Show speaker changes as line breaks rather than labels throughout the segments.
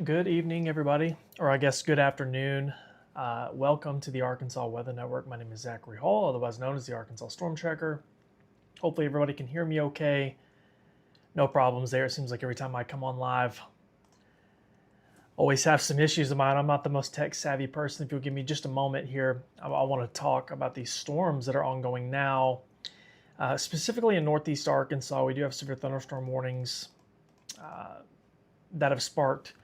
Good evening, everybody, or I guess good afternoon. Welcome to the Arkansas Weather Network. My name is Zachary Hall, otherwise known as the Arkansas Storm Tracker. Hopefully everybody can hear me okay. No problems there. It seems like every time I come on live, always have some issues of mine. I'm not the most tech savvy person. If you'll give me just a moment here, I want to talk about these storms that are ongoing now. Specifically in northeast Arkansas, we do have severe thunderstorm warnings that have sparked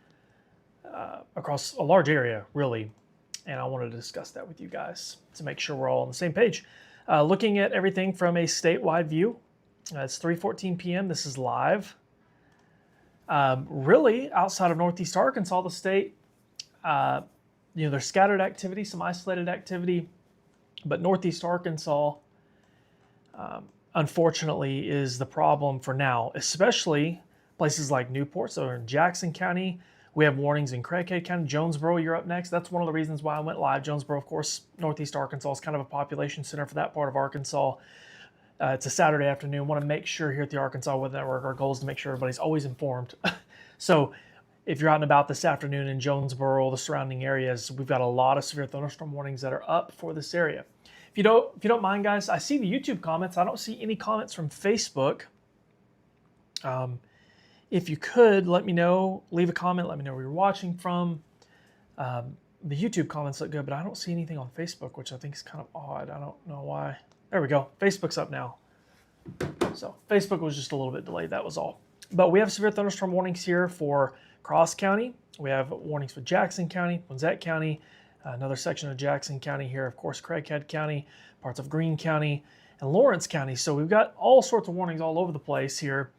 across a large area, really. And I wanted to discuss that with you guys to make sure we're all on the same page. Looking at everything from a statewide view, it's 3:14 p.m. This is live. Really, outside of northeast Arkansas, the state, there's scattered activity, some isolated activity, but northeast Arkansas, unfortunately, is the problem for now, especially places like Newport, so in Jackson County. We have warnings in Craighead County. Jonesboro, you're up next. That's one of the reasons why I went live. Jonesboro, of course, northeast Arkansas is kind of a population center for that part of Arkansas. It's a Saturday afternoon. Want to make sure here at the Arkansas Weather Network, our goal is to make sure everybody's always informed. So if you're out and about this afternoon in Jonesboro, the surrounding areas, we've got a lot of severe thunderstorm warnings that are up for this area. If you don't mind, guys, I see the YouTube comments. I don't see any comments from Facebook. If you could, let me know, leave a comment, let me know where you're watching from. The YouTube comments look good, but I don't see anything on Facebook, which I think is kind of odd. I don't know why. There we go. Facebook's up now. So Facebook was just a little bit delayed, that was all. But we have severe thunderstorm warnings here for Cross County. We have warnings for Jackson County, Winsett County, another section of Jackson County here, of course, Craighead County, parts of Greene County, and Lawrence County. So we've got all sorts of warnings all over the place here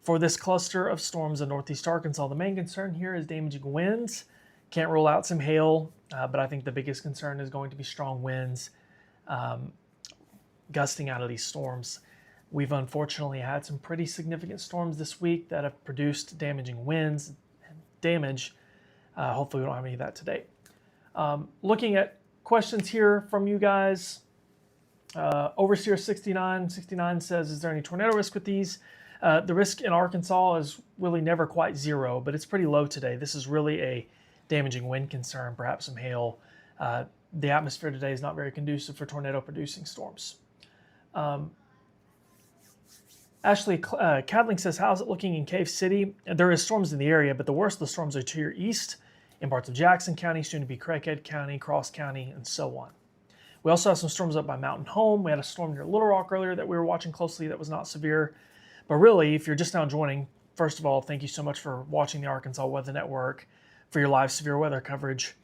for this cluster of storms in northeast Arkansas. The main concern here is damaging winds. Can't rule out some hail, but I think the biggest concern is going to be strong winds gusting out of these storms. We've unfortunately had some pretty significant storms this week that have produced damaging winds and damage. Hopefully we don't have any of that today. Looking at questions here from you guys. Overseer 69 says, is there any tornado risk with these? The risk in Arkansas is really never quite zero, but it's pretty low today. This is really a damaging wind concern, perhaps some hail. The atmosphere today is not very conducive for tornado-producing storms. Ashley Cadling says, how's it looking in Cave City? There is storms in the area, but the worst of the storms are to your east, in parts of Jackson County, soon to be Craighead County, Cross County, and so on. We also have some storms up by Mountain Home. We had a storm near Little Rock earlier that we were watching closely that was not severe. But really, if you're just now joining, first of all, thank you so much for watching the Arkansas Weather Network for your live severe weather coverage.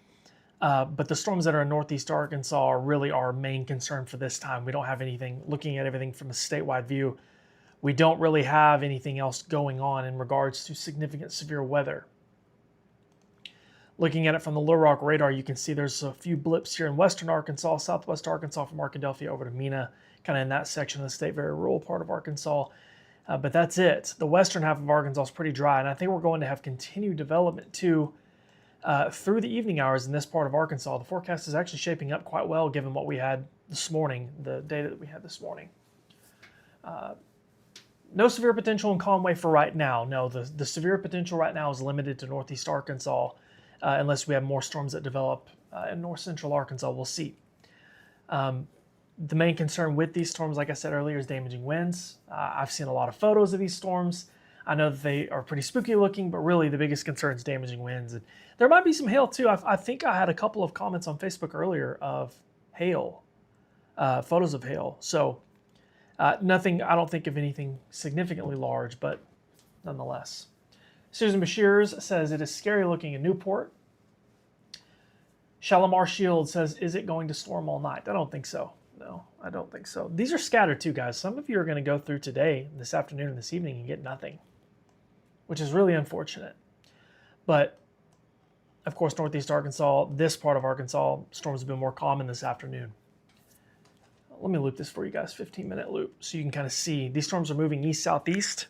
But the storms that are in northeast Arkansas are really our main concern for this time. We don't have anything, looking at everything from a statewide view, we don't really have anything else going on in regards to significant severe weather. Looking at it from the Little Rock radar, you can see there's a few blips here in western Arkansas, southwest Arkansas from Arkadelphia over to Mena, kind of in that section of the state, very rural part of Arkansas. But that's it. The western half of Arkansas is pretty dry, and I think we're going to have continued development too through the evening hours in this part of Arkansas. The forecast is actually shaping up quite well given what we had this morning, the data that we had this morning. No severe potential in Conway for right now. No, the severe potential right now is limited to northeast Arkansas unless we have more storms that develop in north central Arkansas. We'll see. The main concern with these storms, like I said earlier, is damaging winds. I've seen a lot of photos of these storms. I know that they are pretty spooky looking, but really the biggest concern is damaging winds. And there might be some hail too. I think I had a couple of comments on Facebook earlier of hail, photos of hail. So nothing, I don't think of anything significantly large, but nonetheless. Susan Bashirs says, it is scary looking in Newport. Shalimar Shield says, is it going to storm all night? I don't think so. No, I don't think so. These are scattered too, guys. Some of you are going to go through today, this afternoon, and this evening and get nothing, which is really unfortunate. But, of course, northeast Arkansas, this part of Arkansas, storms have been more common this afternoon. Let me loop this for you guys, 15-minute loop, so you can kind of see. These storms are moving east-southeast.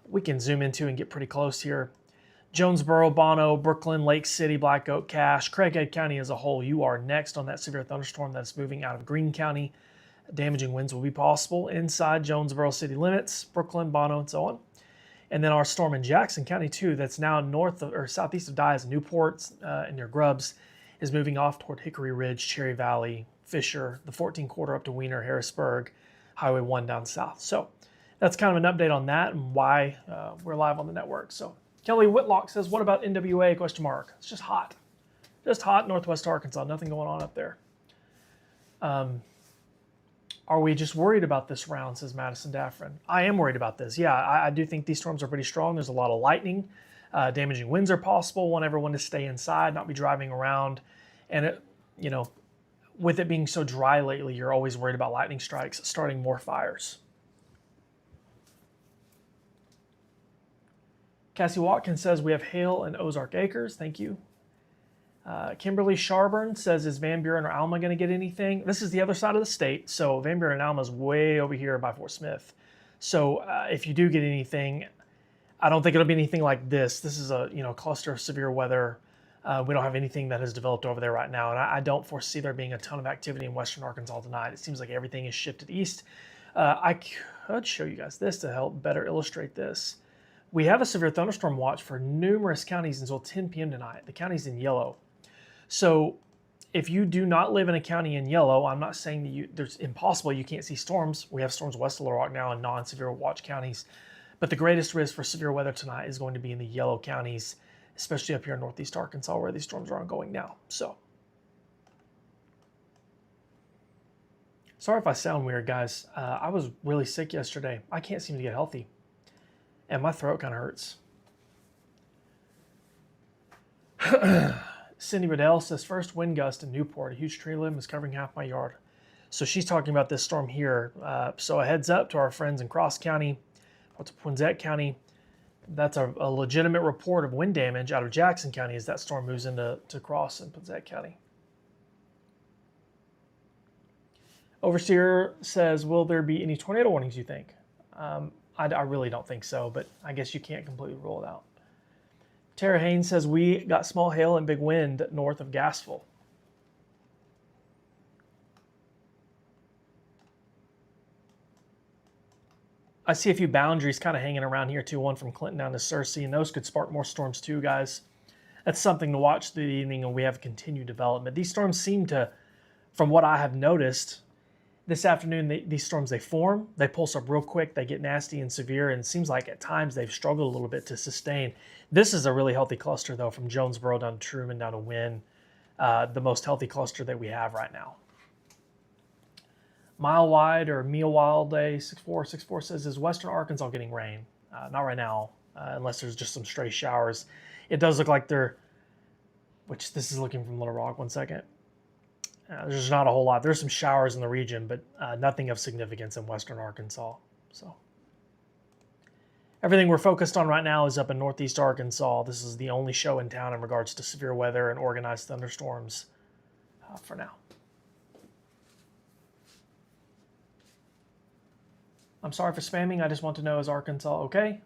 We can zoom into and get pretty close here. Jonesboro, Bono, Brooklyn, Lake City, Black Oak, Cache, Craighead County as a whole, you are next on that severe thunderstorm that's moving out of Greene County. Damaging winds will be possible inside Jonesboro city limits, Brooklyn, Bono, and so on. And then our storm in Jackson County too, that's now north of, or southeast of Dyess, Newport, and near Grubbs, is moving off toward Hickory Ridge, Cherry Valley, Fisher, the 14 quarter up to Wiener, Harrisburg, Highway 1 down south. So that's kind of an update on that and why we're live on the network. So Kelly Whitlock says, what about NWA, question mark? It's just hot. Just hot northwest Arkansas, nothing going on up there. Are we just worried about this round, says Madison Daffrin. I am worried about this. Yeah, I do think these storms are pretty strong. There's a lot of lightning. Damaging winds are possible. Want everyone to stay inside, not be driving around. And, with it being so dry lately, you're always worried about lightning strikes, starting more fires. Cassie Watkins says, we have hail in Ozark Acres. Thank you. Kimberly Sharburn says, is Van Buren or Alma going to get anything? This is the other side of the state, so Van Buren and Alma is way over here by Fort Smith. So if you do get anything, I don't think it'll be anything like this. This is a cluster of severe weather. We don't have anything that has developed over there right now, and I don't foresee there being a ton of activity in western Arkansas tonight. It seems like everything is shifted east. I could show you guys this to help better illustrate this. We have a severe thunderstorm watch for numerous counties until 10 p.m. tonight. The county's in yellow. So if you do not live in a county in yellow, I'm not saying that there's impossible you can't see storms. We have storms west of Little Rock now in non-severe watch counties. But the greatest risk for severe weather tonight is going to be in the yellow counties, especially up here in northeast Arkansas where these storms are ongoing now. So sorry if I sound weird, guys. I was really sick yesterday. I can't seem to get healthy. And my throat kind of hurts. Cindy Riddell says, first wind gust in Newport. A huge tree limb is covering half my yard. So she's talking about this storm here. So a heads up to our friends in Cross County, or to Poinsett County. That's a legitimate report of wind damage out of Jackson County as that storm moves into Cross and Poinsett County. Overseer says, will there be any tornado warnings, you think? I really don't think so, but I guess you can't completely rule it out. Tara Haynes says, we got small hail and big wind north of Gassville. I see a few boundaries kind of hanging around here too, one from Clinton down to Searcy, and those could spark more storms too, guys. That's something to watch through the evening, and we have continued development. These storms seem to, from what I have noticed, this afternoon, these storms, they form, they pulse up real quick, they get nasty and severe, and it seems like at times they've struggled a little bit to sustain. This is a really healthy cluster, though, from Jonesboro down to Truman down to Wynn, the most healthy cluster that we have right now. Mile Wide or Mia Wild Day 6464 says, is western Arkansas getting rain? Not right now, unless there's just some stray showers. It does look like which this is looking from Little Rock, 1 second. There's not a whole lot. There's some showers in the region, but nothing of significance in western Arkansas. So everything we're focused on right now is up in northeast Arkansas. This is the only show in town in regards to severe weather and organized thunderstorms for now. I'm sorry for spamming. I just want to know, is Arkansas okay?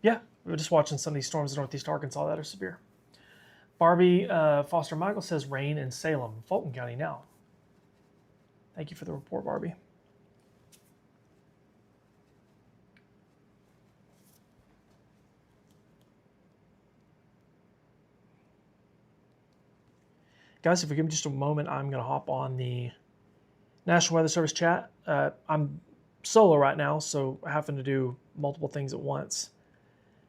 Yeah, we're just watching some of these storms in northeast Arkansas that are severe. Barbie Foster Michael says rain in Salem, Fulton County now. Thank you for the report, Barbie. Guys, if we give me just a moment, I'm going to hop on the National Weather Service chat. I'm solo right now, so having to do multiple things at once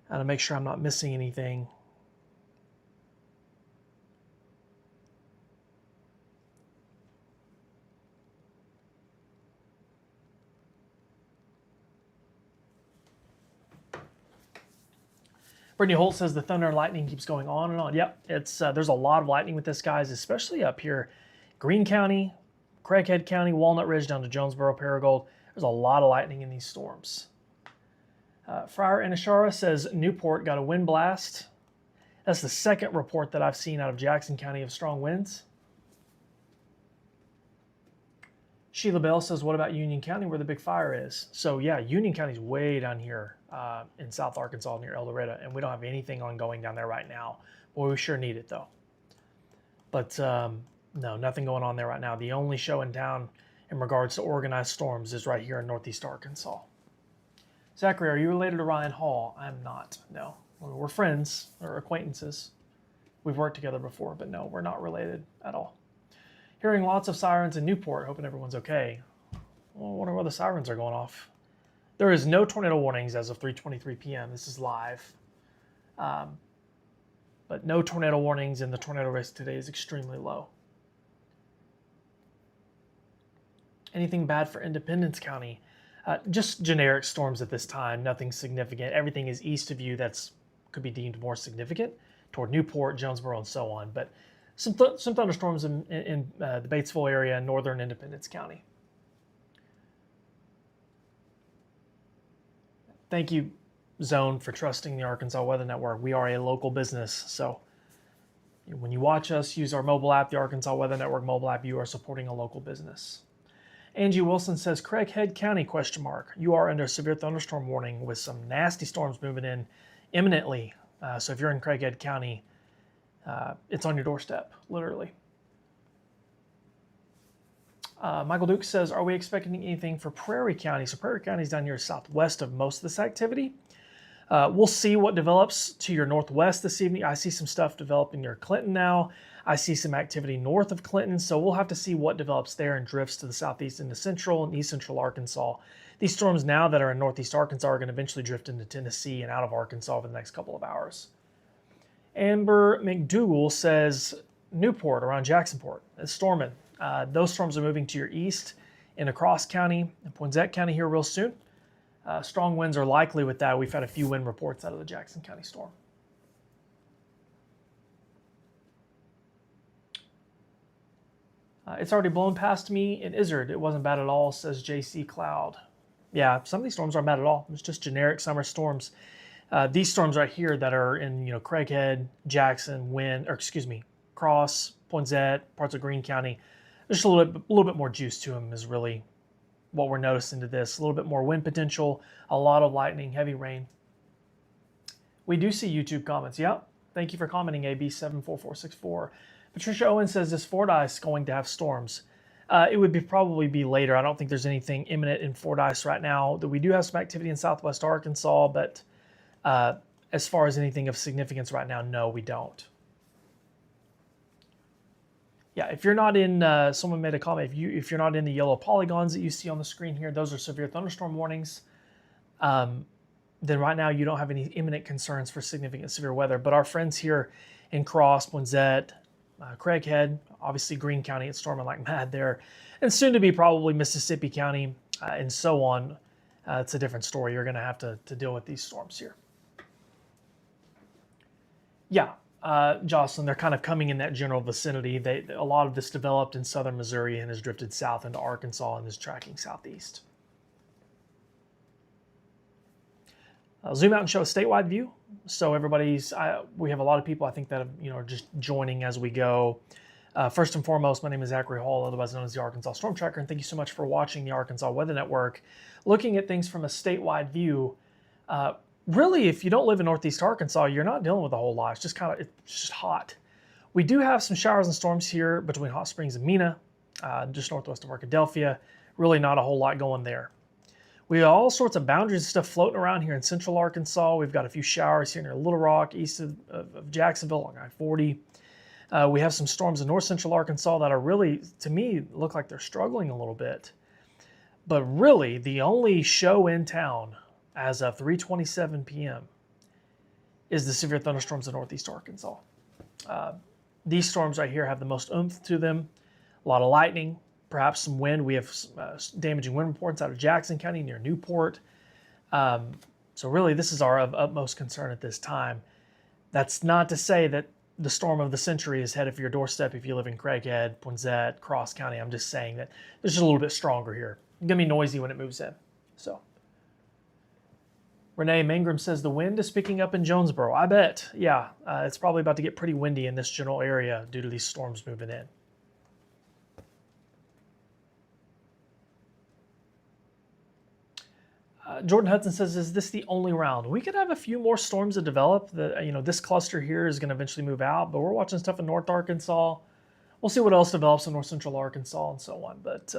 and to make sure I'm not missing anything. Brittany Holt says the thunder and lightning keeps going on and on. Yep, it's there's a lot of lightning with this, guys, especially up here. Greene County, Craighead County, Walnut Ridge down to Jonesboro, Paragould. There's a lot of lightning in these storms. Friar Inishara says Newport got a wind blast. That's the second report that I've seen out of Jackson County of strong winds. Sheila Bell says, what about Union County where the big fire is? So yeah, Union County's way down here in South Arkansas near El Dorado, and we don't have anything ongoing down there right now. Boy, we sure need it though. But no, nothing going on there right now. The only show in town in regards to organized storms is right here in northeast Arkansas. Zachary, are you related to Ryan Hall? I'm not, no. We're friends or acquaintances. We've worked together before, but no, we're not related at all. Hearing lots of sirens in Newport, hoping everyone's okay. Well, I wonder where the sirens are going off. There is no tornado warnings as of 3:23 p.m. This is live. But no tornado warnings, and the tornado risk today is extremely low. Anything bad for Independence County? Just generic storms at this time, nothing significant. Everything is east of you that's could be deemed more significant toward Newport, Jonesboro, and so on. But some thunderstorms in the Batesville area, northern Independence County. Thank you, Zone, for trusting the Arkansas Weather Network. We are a local business, so when you watch us use our mobile app, the Arkansas Weather Network mobile app, you are supporting a local business. Angie Wilson says, Craighead County, ? You are under severe thunderstorm warning with some nasty storms moving in imminently. So if you're in Craighead County, it's on your doorstep, literally. Michael Duke says, are we expecting anything for Prairie County? So Prairie County is down here southwest of most of this activity. We'll see what develops to your northwest this evening. I see some stuff developing near Clinton now. I see some activity north of Clinton, so we'll have to see what develops there and drifts to the southeast into central and east central Arkansas. These storms now that are in northeast Arkansas are going to eventually drift into Tennessee and out of Arkansas over the next couple of hours. Amber McDougall says, Newport around Jacksonport, it's storming. Those storms are moving to your east into Cross County and Poinsett County here real soon. Strong winds are likely with that. We've had a few wind reports out of the Jackson County storm. It's already blown past me in Izzard. It wasn't bad at all, says JC Cloud. Yeah, some of these storms aren't bad at all. It's just generic summer storms. These storms right here that are in Craighead, Jackson, Cross, Poinsett, parts of Greene County, there's a little bit more juice to them is really what we're noticing to this. A little bit more wind potential, a lot of lightning, heavy rain. We do see YouTube comments. Yep. Thank you for commenting, AB74464. Patricia Owen says, is Fordyce going to have storms? It would probably be later. I don't think there's anything imminent in Fordyce right now. We do have some activity in southwest Arkansas, but as far as anything of significance right now, no, we don't. Yeah, if you're not in, someone made a comment, if you're not in the yellow polygons that you see on the screen here, those are severe thunderstorm warnings. Then right now you don't have any imminent concerns for significant severe weather. But our friends here in Cross, Poinsett, Craighead, obviously Greene County, it's storming like mad there, and soon to be probably Mississippi County and so on. It's a different story. You're going to have to deal with these storms here. Yeah. Jocelyn, they're kind of coming in that general vicinity. A lot of this developed in southern Missouri and has drifted south into Arkansas and is tracking southeast. I'll zoom out and show a statewide view. So we have a lot of people I think that are just joining as we go. First and foremost, my name is Zachary Hall, otherwise known as the Arkansas Storm Tracker, and thank you so much for watching the Arkansas Weather Network. Looking at things from a statewide view, really, if you don't live in northeast Arkansas, you're not dealing with a whole lot. It's just hot. We do have some showers and storms here between Hot Springs and Mena, just northwest of Arkadelphia. Really not a whole lot going there. We have all sorts of boundaries and stuff floating around here in central Arkansas. We've got a few showers here near Little Rock, east of Jacksonville along I-40. We have some storms in north central Arkansas that are really, to me, look like they're struggling a little bit. But really, the only show in town as of 3:27 p.m. is the severe thunderstorms in northeast Arkansas. These storms right here have the most oomph to them, a lot of lightning, perhaps some wind. We have damaging wind reports out of Jackson County near Newport. So really, this is our utmost concern at this time. That's not to say that the storm of the century is headed for your doorstep if you live in Craighead, Poinsett, Cross County. I'm just saying that it's just a little bit stronger here. It's going to be noisy when it moves in. So Renee Mangrum says the wind is picking up in Jonesboro. I bet. Yeah, it's probably about to get pretty windy in this general area due to these storms moving in. Jordan Hudson says, is this the only round? We could have a few more storms that develop. This cluster here is going to eventually move out, but we're watching stuff in North Arkansas. We'll see what else develops in North Central Arkansas and so on. But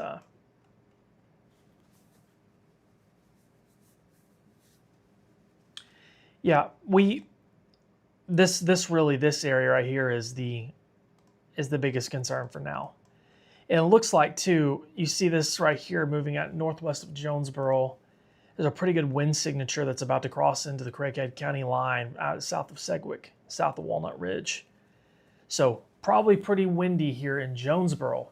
Yeah, this area right here is the biggest concern for now. And it looks like too, you see this right here moving out northwest of Jonesboro. There's a pretty good wind signature that's about to cross into the Craighead County line out south of Sedgwick, south of Walnut Ridge. So probably pretty windy here in Jonesboro,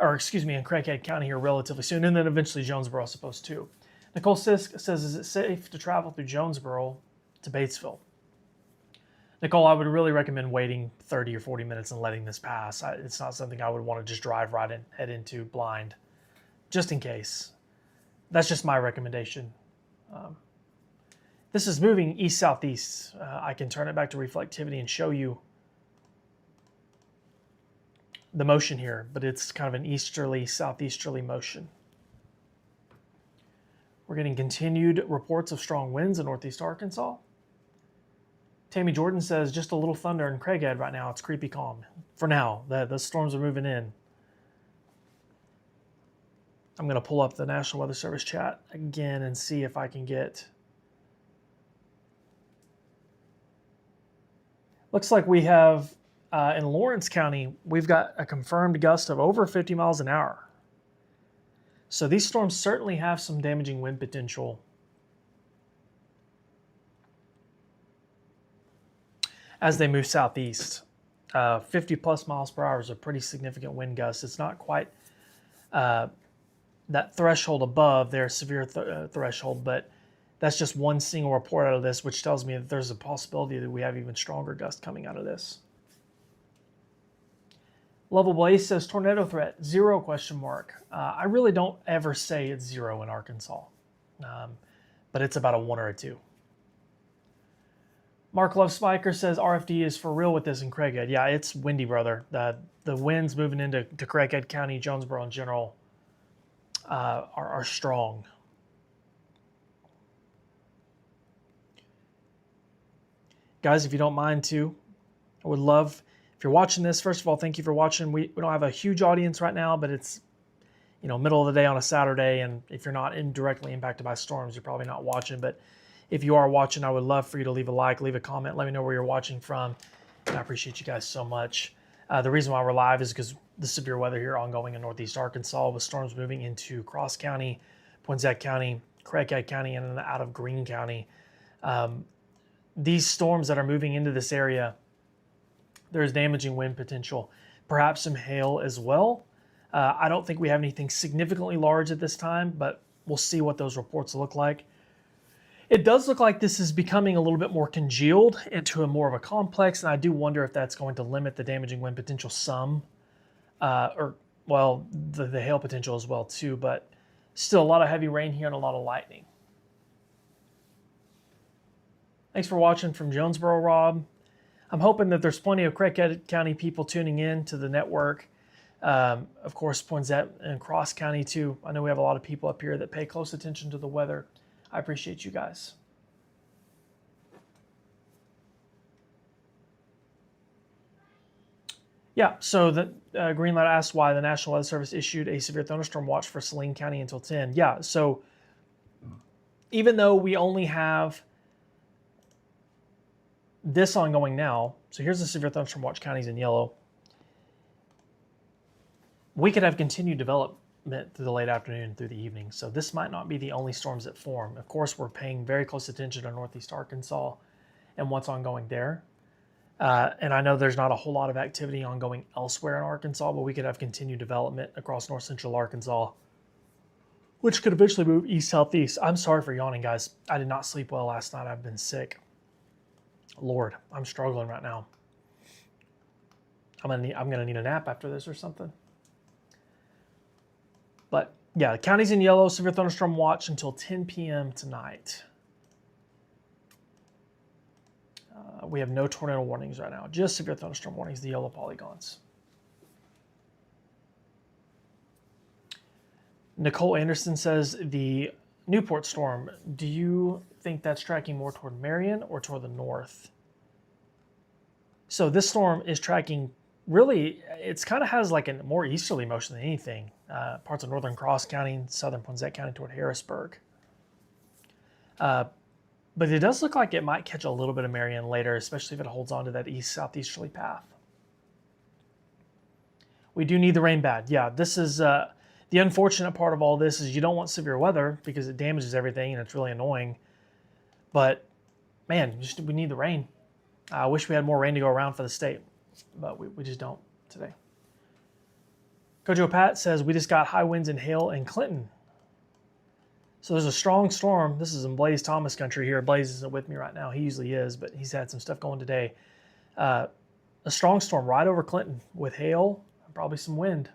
or excuse me, in Craighead County here relatively soon, and then eventually Jonesboro, I suppose, too. Nicole Sisk says, is it safe to travel through Jonesboro to Batesville? Nicole, I would really recommend waiting 30 or 40 minutes and letting this pass. It's not something I would want to just drive right in, head into blind, just in case. That's just my recommendation. This is moving east-southeast. I can turn it back to reflectivity and show you the motion here, but it's kind of an easterly, southeasterly motion. We're getting continued reports of strong winds in northeast Arkansas. Tammy Jordan says, just a little thunder in Craighead right now. It's creepy calm. For now, the storms are moving in. I'm going to pull up the National Weather Service chat again and see if I can get... Looks like we have, in Lawrence County, we've got a confirmed gust of over 50 miles an hour. So these storms certainly have some damaging wind potential. As they move southeast. 50 plus miles per hour is a pretty significant wind gust. It's not quite that threshold above their severe threshold, but that's just one single report out of this, which tells me that there's a possibility that we have even stronger gusts coming out of this. Level Blaze says tornado threat, 0 question mark. I really don't ever say it's 0 in Arkansas, but it's about a 1 or a 2. Mark Love Spiker says RFD is for real with this in Craighead. Yeah, it's windy, brother. The winds moving into Craighead County, Jonesboro in general, are strong. Guys, if you don't mind too, I would love, if you're watching this, first of all, thank you for watching. We don't have a huge audience right now, but it's, middle of the day on a Saturday, and if you're not indirectly impacted by storms, you're probably not watching. But if you are watching, I would love for you to leave a like, leave a comment, let me know where you're watching from, and I appreciate you guys so much. The reason why we're live is because the severe weather here ongoing in northeast Arkansas, with storms moving into Cross County, Poinsett County, Craighead County, and out of Greene County. These storms that are moving into this area, there's damaging wind potential, perhaps some hail as well. I don't think we have anything significantly large at this time, but we'll see what those reports look like. It does look like this is becoming a little bit more congealed into a more of a complex, and I do wonder if that's going to limit the damaging wind potential some, the hail potential as well too, but still a lot of heavy rain here and a lot of lightning. Thanks for watching from Jonesboro, Rob. I'm hoping that there's plenty of Craighead County people tuning in to the network. Of course, Poinsett and Cross County too. I know we have a lot of people up here that pay close attention to the weather. I appreciate you guys. Yeah, so the Greenlight asked why the National Weather Service issued a severe thunderstorm watch for Saline County until 10. Yeah, so even though we only have this ongoing now, so here's the severe thunderstorm watch counties in yellow, we could have continued development through the late afternoon through the evening. So this might not be the only storms that form. Of course, we're paying very close attention to northeast Arkansas and what's ongoing there. And I know there's not a whole lot of activity ongoing elsewhere in Arkansas, but we could have continued development across north central Arkansas, which could eventually move east-southeast. I'm sorry for yawning, guys. I did not sleep well last night. I've been sick. Lord, I'm struggling right now. I'm gonna need a nap after this or something. But yeah, the county's in yellow, severe thunderstorm watch until 10 p.m. tonight. We have no tornado warnings right now, just severe thunderstorm warnings, the yellow polygons. Nicole Anderson says, the Newport storm, do you think that's tracking more toward Marion or toward the north? So this storm is tracking, really, it's kind of has like a more easterly motion than anything. Parts of northern Cross County, southern Poinsett County toward Harrisburg. But it does look like it might catch a little bit of Marion later, especially if it holds on to that east-southeasterly path. We do need the rain bad. Yeah, this is the unfortunate part of all this is you don't want severe weather because it damages everything and it's really annoying. But man, we need the rain. I wish we had more rain to go around for the state, but we just don't today. Kojo Pat says, we just got high winds and hail in Clinton. So there's a strong storm. This is in Blaze Thomas country here. Blaze isn't with me right now. He usually is, but he's had some stuff going today. A strong storm right over Clinton with hail and probably some wind.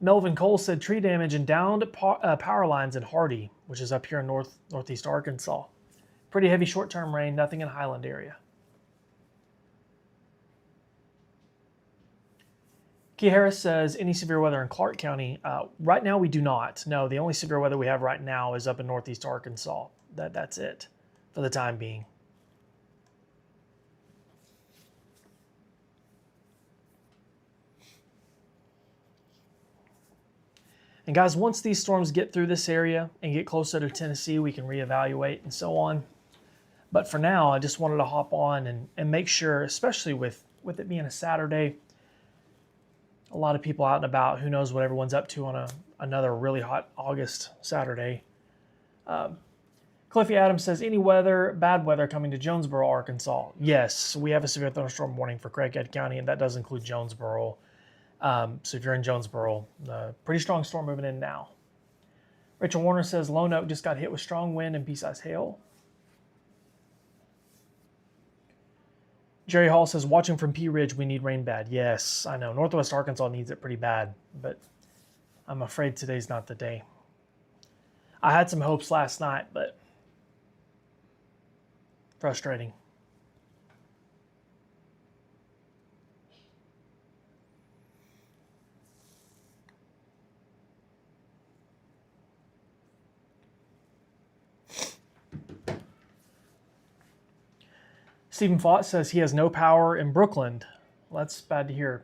Melvin Cole said tree damage and downed power lines in Hardy, which is up here in northeast Arkansas. Pretty heavy short-term rain, nothing in Highland area. Key Harris says, any severe weather in Clark County? Right now we do not. No, the only severe weather we have right now is up in northeast Arkansas. That's it for the time being. And guys, once these storms get through this area and get closer to Tennessee, we can reevaluate and so on. But for now, I just wanted to hop on and make sure, especially with it being a Saturday, a lot of people out and about, who knows what everyone's up to on another really hot August Saturday. Cliffy Adams says, any bad weather coming to Jonesboro, Arkansas? Yes, we have a severe thunderstorm warning for Craighead County, and that does include Jonesboro. So if you're in Jonesboro, pretty strong storm moving in now. Rachel Warner says, Lone Oak just got hit with strong wind and pea-sized hail. Jerry Hall says, watching from Pea Ridge, we need rain bad. Yes, I know. Northwest Arkansas needs it pretty bad, but I'm afraid today's not the day. I had some hopes last night, but frustrating. Stephen Fott says he has no power in Brooklyn. Well, that's bad to hear.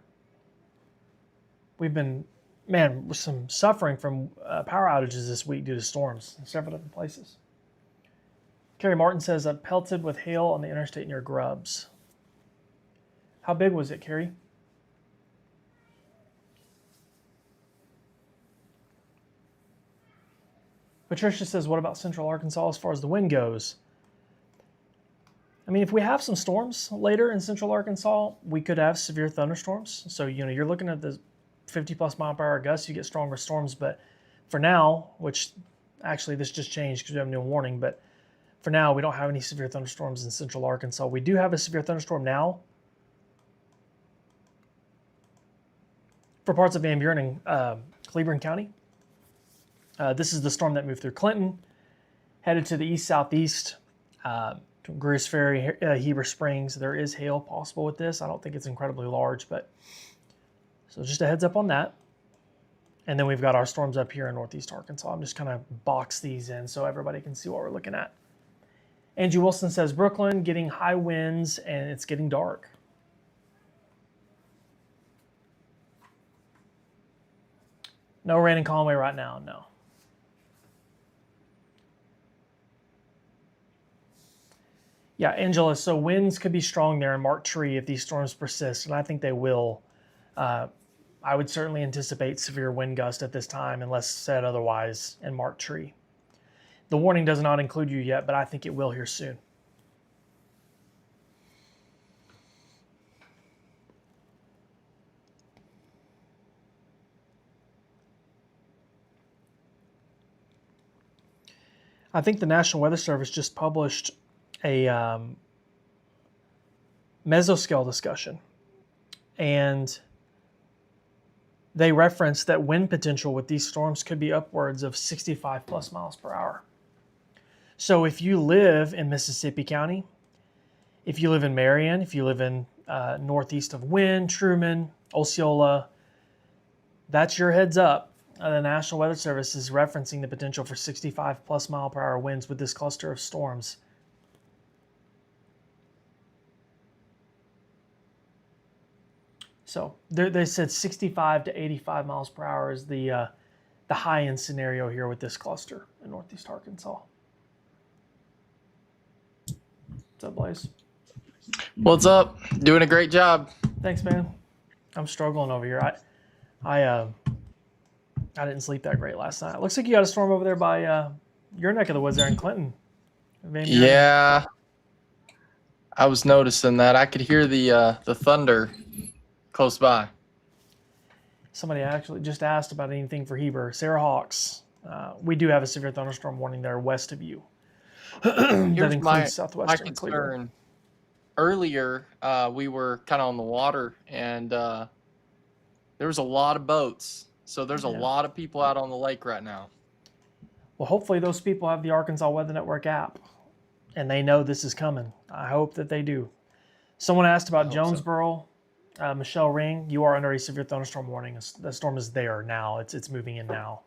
We've been, with some suffering from power outages this week due to storms in several different places. Kerry Martin says, pelted with hail on the interstate near Grubbs. How big was it, Kerry? Patricia says, what about Central Arkansas as far as the wind goes? I mean, if we have some storms later in Central Arkansas, we could have severe thunderstorms. So, you're looking at the 50-plus mile per hour gusts, you get stronger storms. But for now, which actually this just changed because we have a new warning, but for now, we don't have any severe thunderstorms in Central Arkansas. We do have a severe thunderstorm now for parts of Van Buren and Cleburne County. This is the storm that moved through Clinton, headed to the east-southeast. Greers Ferry, Heber Springs. There is hail possible with this. I don't think it's incredibly large, but so just a heads up on that. And then we've got our storms up here in northeast Arkansas. I'm just kind of box these in so everybody can see what we're looking at. Angie Wilson says, Brooklyn getting high winds and it's getting dark. No rain in Conway right now, no. Yeah, Angela, so winds could be strong there in Mark Tree if these storms persist, and I think they will. I would certainly anticipate severe wind gust at this time unless said otherwise in Mark Tree. The warning does not include you yet, but I think it will here soon. I think the National Weather Service just published a mesoscale discussion, and they referenced that wind potential with these storms could be upwards of 65 plus miles per hour. So if you live in Mississippi County, if you live in Marion, if you live in northeast of Wynne, Truman, Osceola, that's your heads up. The National Weather Service is referencing the potential for 65 plus mile per hour winds with this cluster of storms. So they said 65 to 85 miles per hour is the high-end scenario here with this cluster in northeast Arkansas. What's up, Blaze?
What's up? Doing a great job.
Thanks, man. I'm struggling over here. I didn't sleep that great last night. It looks like you got a storm over there by your neck of the woods there in Clinton, Van Buren.
Yeah, I was noticing that. I could hear the thunder close by.
Somebody actually just asked about anything for Heber. Sarah Hawks. We do have a severe thunderstorm warning there west of you. That
Here's
includes
my
southwestern Cleveland.
concern. Earlier, we were kind of on the water, and there was a lot of boats. So there's a lot of people out on the lake right now.
Well, hopefully those people have the Arkansas Weather Network app, and they know this is coming. I hope that they do. Someone asked about Jonesboro. Michelle Ring, you are under a severe thunderstorm warning. The storm is there now. It's moving in now.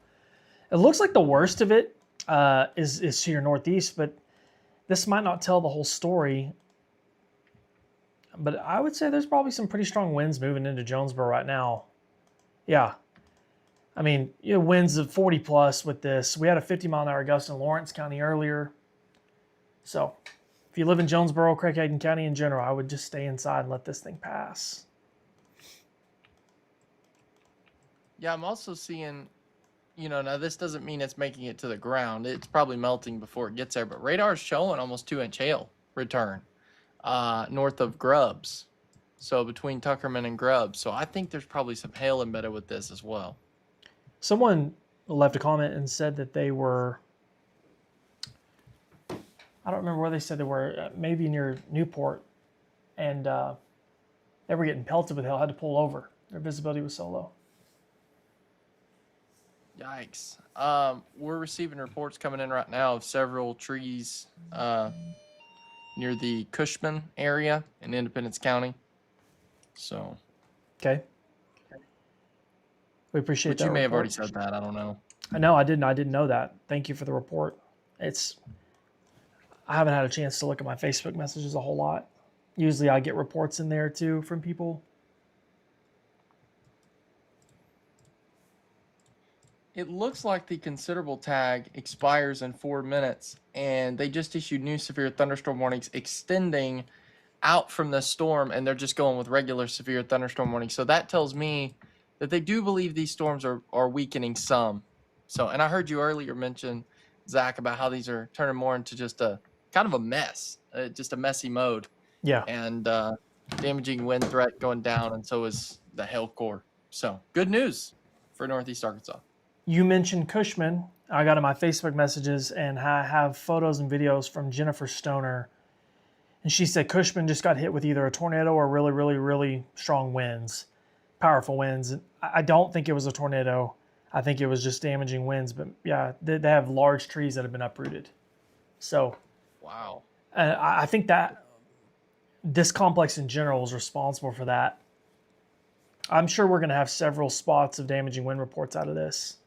It looks like the worst of it is to your northeast, but this might not tell the whole story. But I would say there's probably some pretty strong winds moving into Jonesboro right now. Yeah. I mean, winds of 40 plus with this. We had a 50-mile-an-hour gust in Lawrence County earlier. So if you live in Jonesboro, Craighead County in general, I would just stay inside and let this thing pass.
Yeah, I'm also seeing, now this doesn't mean it's making it to the ground. It's probably melting before it gets there, but radar's showing almost 2-inch hail return north of Grubbs. So between Tuckerman and Grubbs. So I think there's probably some hail embedded with this as well.
Someone left a comment and said that they were, I don't remember where they said they were, maybe near Newport, and they were getting pelted with hail, had to pull over. Their visibility was so low.
Yikes. We're receiving reports coming in right now of several trees near the Cushman area in Independence County. So.
Okay. We appreciate that.
But you may have already said that. I don't know.
No, I didn't. I didn't know that. Thank you for the report. I haven't had a chance to look at my Facebook messages a whole lot. Usually I get reports in there too from people.
It looks like the considerable tag expires in 4 minutes, and they just issued new severe thunderstorm warnings extending out from the storm, and they're just going with regular severe thunderstorm warnings. So that tells me that they do believe these storms are weakening some. So, and I heard you earlier mention, Zach, about how these are turning more into just a kind of a mess, just a messy mode.
Yeah.
And damaging wind threat going down, and so is the hail core. So good news for Northeast Arkansas.
You mentioned Cushman. I got in my Facebook messages, and I have photos and videos from Jennifer Stoner. And she said Cushman just got hit with either a tornado or really, really, really strong winds, powerful winds. I don't think it was a tornado. I think it was just damaging winds. But yeah, they have large trees that have been uprooted. So,
wow.
I think that this complex in general is responsible for that. I'm sure we're going to have several spots of damaging wind reports out of this.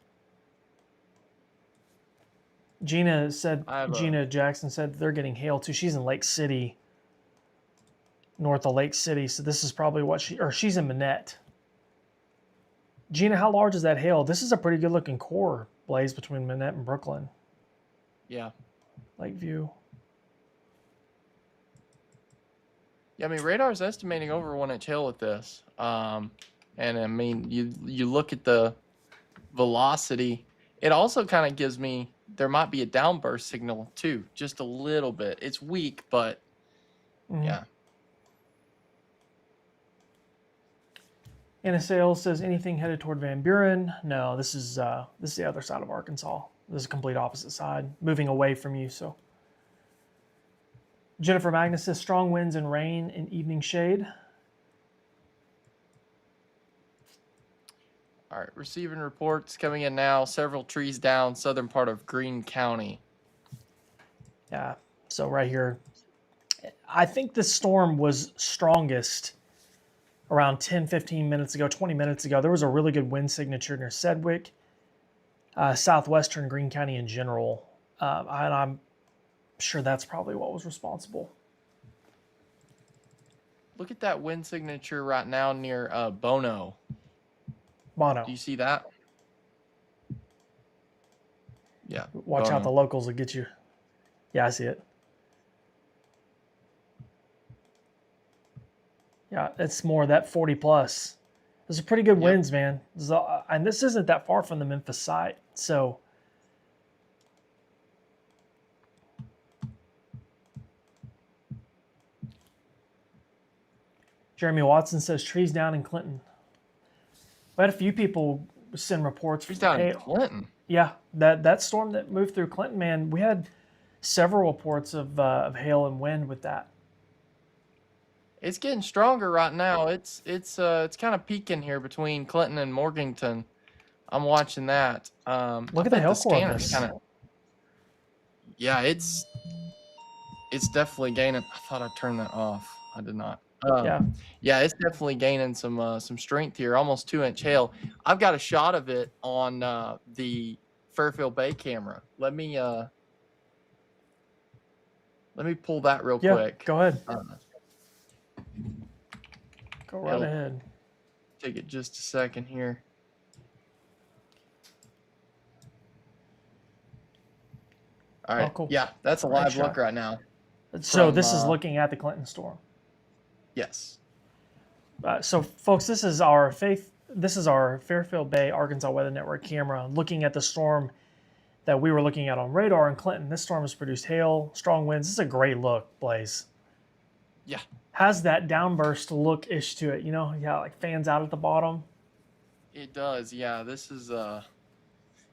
Gina Jackson said they're getting hail too. She's in Lake City, north of Lake City. So this is probably she's in Manette. Gina, how large is that hail? This is a pretty good looking core, Blaze, between Manette and Brooklyn.
Yeah.
Lakeview.
Yeah, I mean, radar's estimating over 1-inch hail with this. And I mean, you look at the velocity, it also kind of gives me, there might be a downburst signal too, just a little bit. It's weak, but yeah.
Anna Sales says, anything headed toward Van Buren? No, this is the other side of Arkansas. This is a complete opposite side, moving away from you. So Jennifer Magnus says, strong winds and rain in evening shade.
All right, receiving reports coming in now. Several trees down, southern part of Greene County.
Yeah, so right here. I think the storm was strongest around 10, 15 minutes ago, 20 minutes ago. There was a really good wind signature near Sedgwick, southwestern Greene County in general. And I'm sure that's probably what was responsible.
Look at that wind signature right now near Bono.
Bono.
Do you see that? Yeah.
Watch out, the locals will get you. Yeah, I see it. Yeah, it's more that 40 plus. Those are pretty good
Yep.
winds, man. And this isn't that far from the Memphis site. So Jeremy Watson says trees down in Clinton. We had a few people send reports.
He's down in
Hey,
Clinton.
yeah, that storm that moved through Clinton, man, we had several reports of hail and wind with that.
It's getting stronger right now. It's kind of peaking here between Clinton and Morganton. I'm watching that.
Look at the hail core of this.
Yeah, it's definitely gaining. I thought I turned that off. I did not.
Yeah.
Yeah, it's definitely gaining some strength here. Almost 2-inch hail. I've got a shot of it on the Fairfield Bay camera. Let me pull that real
Yeah,
quick.
go ahead.
Uh,
Go right
Hail.
ahead.
Take it just a second here. All right.
Oh, cool.
Yeah, that's a
Great
live
shot.
look right now.
So
From,
this is looking at the Clinton storm.
Yes.
So folks, this is our Fairfield Bay, Arkansas Weather Network camera looking at the storm that we were looking at on radar in Clinton. This storm has produced hail, strong winds. This is a great look, Blaze.
Yeah.
Has that downburst look-ish to it, you know? Yeah, like fans out at the bottom.
It does. Yeah, this is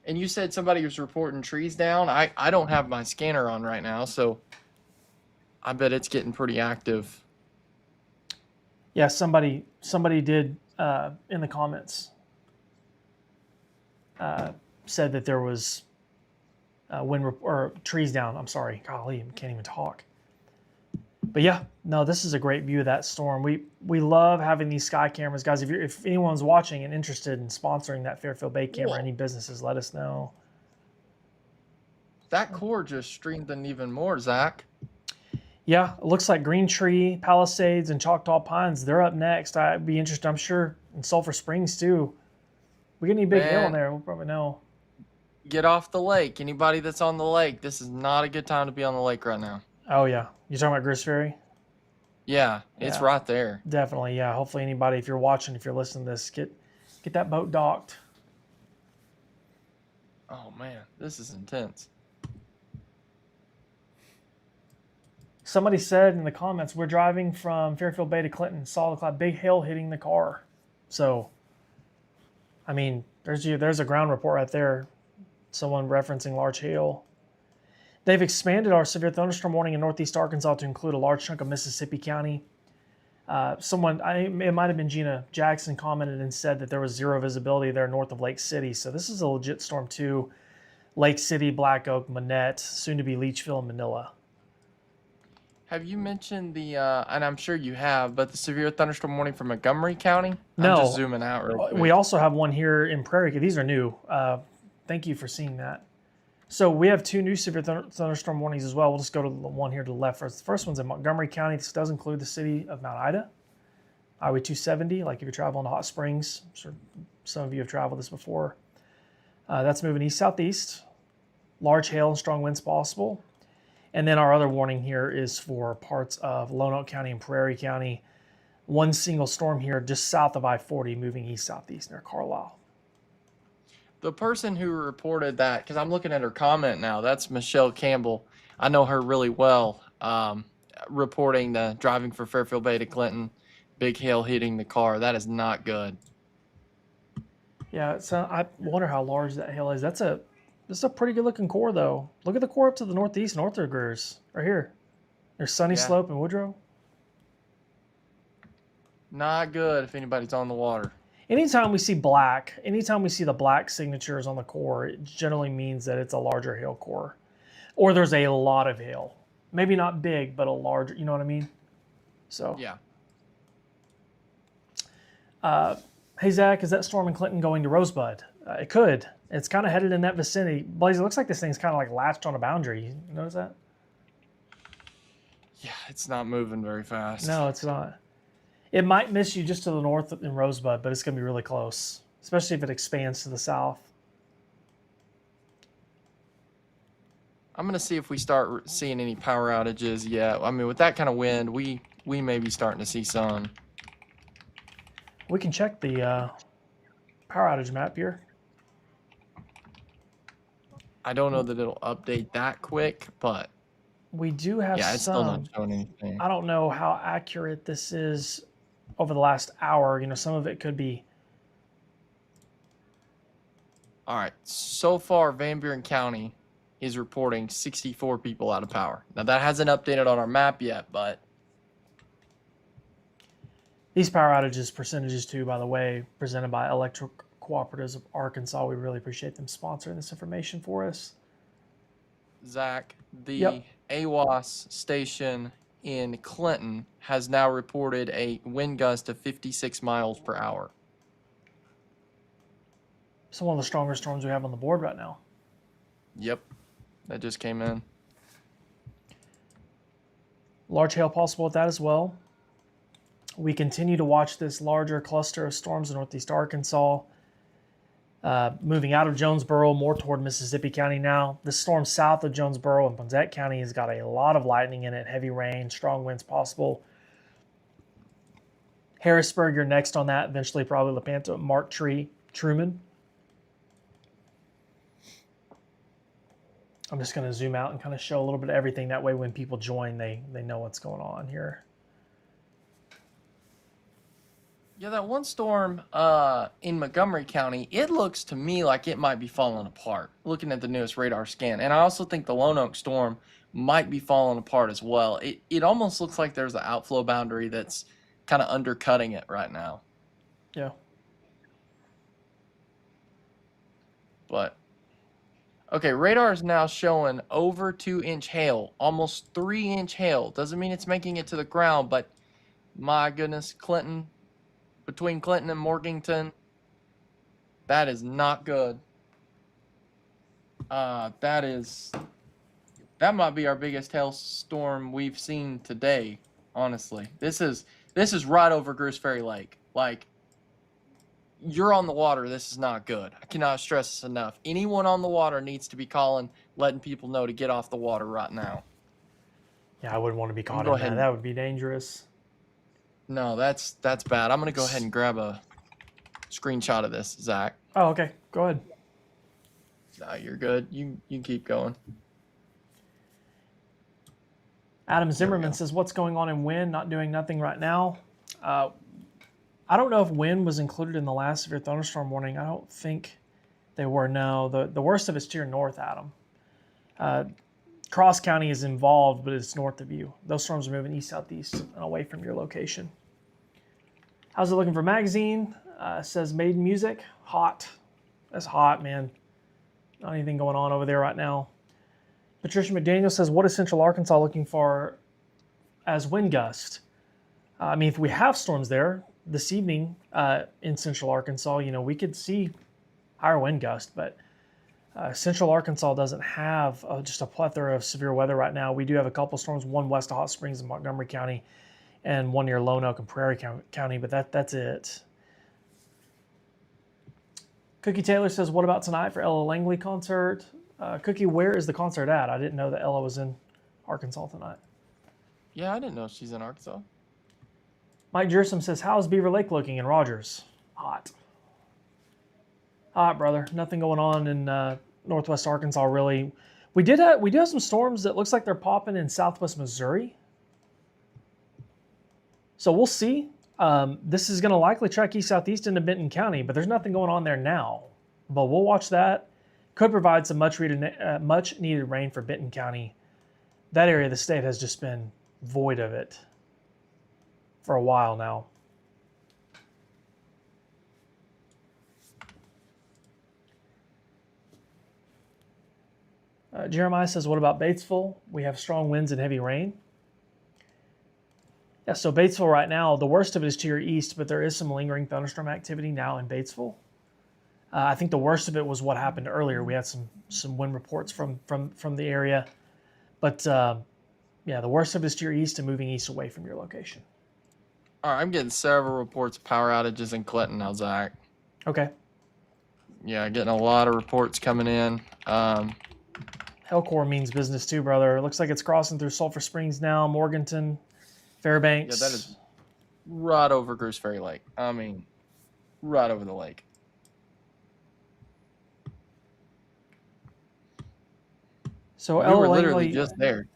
and you said somebody was reporting trees down. I don't have my scanner on right now, so I bet it's getting pretty active.
Yeah, somebody did in the comments said that there was trees down. I'm sorry, golly, I can't even talk. But yeah, no, this is a great view of that storm. We love having these sky cameras, guys. If anyone's watching and interested in sponsoring that Fairfield Bay camera,
Cool.
any businesses, let us know.
That core just strengthened even more, Zach.
Yeah, it looks like Green Tree, Palisades, and Choctaw Pines, they're up next. I'd be interested, I'm sure, in Sulphur Springs too. We get any big hail in there, we'll probably know.
Get off the lake. Anybody that's on the lake, this is not a good time to be on the lake right now.
Oh yeah, you talking about Gris Ferry?
Yeah, it's
Yeah.
right there.
Definitely, yeah. Hopefully anybody, if you're watching, if you're listening to this, get that boat docked.
Oh man, this is intense.
Somebody said in the comments, we're driving from Fairfield Bay to Clinton, saw the cloud, big hail hitting the car. So, I mean, there's a ground report right there. Someone referencing large hail. They've expanded our severe thunderstorm warning in northeast Arkansas to include a large chunk of Mississippi County. It might have been Gina Jackson commented and said that there was zero visibility there north of Lake City. So this is a legit storm too. Lake City, Black Oak, Manette, soon to be Leachville and Manila.
Have you mentioned the, and I'm sure you have, but the severe thunderstorm warning for Montgomery County?
No.
I'm just zooming out real quick.
We also have one here in Prairie. These are new. Thank you for seeing that. So we have two new severe thunderstorm warnings as well. We'll just go to the one here to the left first. The first one's in Montgomery County. This does include the city of Mount Ida. Highway 270, like if you're traveling to Hot Springs. I'm sure some of you have traveled this before. That's moving east-southeast. Large hail and strong winds possible. And then our other warning here is for parts of Lonoke County and Prairie County. One single storm here just south of I-40 moving east-southeast near Carlisle.
The person who reported that, because I'm looking at her comment now, that's Michelle Campbell. I know her really well. Reporting the driving for Fairfield Bay to Clinton, big hail hitting the car. That is not good.
Yeah, so I wonder how large that hail is. This is a pretty good looking core though. Look at the core up to the northeast, north of Greers, right here. There's Sunny
Yeah.
Slope and Woodrow.
Not good if anybody's on the water.
Anytime we see the black signatures on the core, it generally means that it's a larger hail core. Or there's a lot of hail. Maybe not big, but a larger, you know what I mean? So,
Yeah.
Hey Zach, is that storm in Clinton going to Rosebud? It could. It's kind of headed in that vicinity. Blaze, it looks like this thing's kind of like latched on a boundary. You notice that?
Yeah, it's not moving very fast.
No, it's not. It might miss you just to the north in Rosebud, but it's going to be really close, especially if it expands to the south.
I'm going to see if we start seeing any power outages yet. I mean, with that kind of wind, we may be starting to see some.
We can check the power outage map here.
I don't know that it'll update that quick, but
We do have
yeah, it's still not
some.
showing anything.
I don't know how accurate this is over the last hour. You know, some of it could be.
All right. So far, Van Buren County is reporting 64 people out of power. Now, that hasn't updated on our map yet, but
These power outages percentages too, by the way, presented by Electric Cooperatives of Arkansas. We really appreciate them sponsoring this information for us.
Zach, the
Yep.
AWAS station in Clinton has now reported a wind gust of 56 miles per hour.
So one of the stronger storms we have on the board right now.
Yep. That just came in.
Large hail possible with that as well. We continue to watch this larger cluster of storms in northeast Arkansas, moving out of Jonesboro, more toward Mississippi County now. The storm south of Jonesboro and Ponzette County has got a lot of lightning in it, heavy rain, strong winds possible. Harrisburg, you're next on that, eventually probably Lepanto, Mark Tree, Truman. I'm just going to zoom out and kind of show a little bit of everything. That way when people join, they know what's going on here.
Yeah, that one storm in Montgomery County, it looks to me like it might be falling apart, looking at the newest radar scan. And I also think the Lone Oak storm might be falling apart as well. It almost looks like there's an outflow boundary that's kind of undercutting it right now.
Yeah.
But, okay, radar is now showing over 2-inch hail, almost 3-inch hail. Doesn't mean it's making it to the ground, but my goodness, Clinton, between Clinton and Morganton, that is not good. That might be our biggest hailstorm we've seen today, honestly. This is right over Goose Ferry Lake. Like, you're on the water, this is not good. I cannot stress this enough. Anyone on the water needs to be calling, letting people know to get off the water right now.
Yeah, I wouldn't want to be caught
Go
in that.
ahead.
That would be dangerous.
No, that's bad. I'm going to go ahead and grab a screenshot of this, Zach.
Oh, okay. Go ahead.
No, you're good. You keep going.
Adam Zimmerman says, what's going on in wind? Not doing nothing right now. I don't know if wind was included in the last severe thunderstorm warning. I don't think they were. No, the worst of it's to your north, Adam. Cross County is involved, but it's north of you. Those storms are moving east-southeast and away from your location. How's it looking for magazine? Says Maiden Music. Hot. That's hot, man. Not anything going on over there right now. Patricia McDaniel says, what is Central Arkansas looking for as wind gust? I mean, if we have storms there this evening in Central Arkansas, you know, we could see higher wind gust, but Central Arkansas doesn't have just a plethora of severe weather right now. We do have a couple storms, one west of Hot Springs in Montgomery County and one near Lone Oak and Prairie County, but that's it. Cookie Taylor says, what about tonight for Ella Langley concert? Cookie, where is the concert at? I didn't know that Ella was in Arkansas tonight.
Yeah, I didn't know she's in Arkansas.
Mike Jersum says, how's Beaver Lake looking in Rogers? Hot. Hot, brother. Nothing going on in northwest Arkansas, really. We do have some storms that looks like they're popping in southwest Missouri. So we'll see. This is going to likely track east-southeast into Benton County, but there's nothing going on there now. But we'll watch that. Could provide some much-needed rain for Benton County. That area of the state has just been void of it for a while now. Jeremiah says, what about Batesville? We have strong winds and heavy rain. Yeah, so Batesville right now, the worst of it is to your east, but there is some lingering thunderstorm activity now in Batesville. I think the worst of it was what happened earlier. We had some wind reports from the area. But yeah, the worst of it is to your east and moving east away from your location.
All right, I'm getting several reports of power outages in Clinton now, Zach.
Okay.
Yeah, getting a lot of reports coming in.
Hellcore means business too, brother. It looks like it's crossing through Sulphur Springs now, Morganton, Fairbanks.
Yeah, that is right over Goose Ferry Lake. I mean, right over the lake.
So
We were literally just there.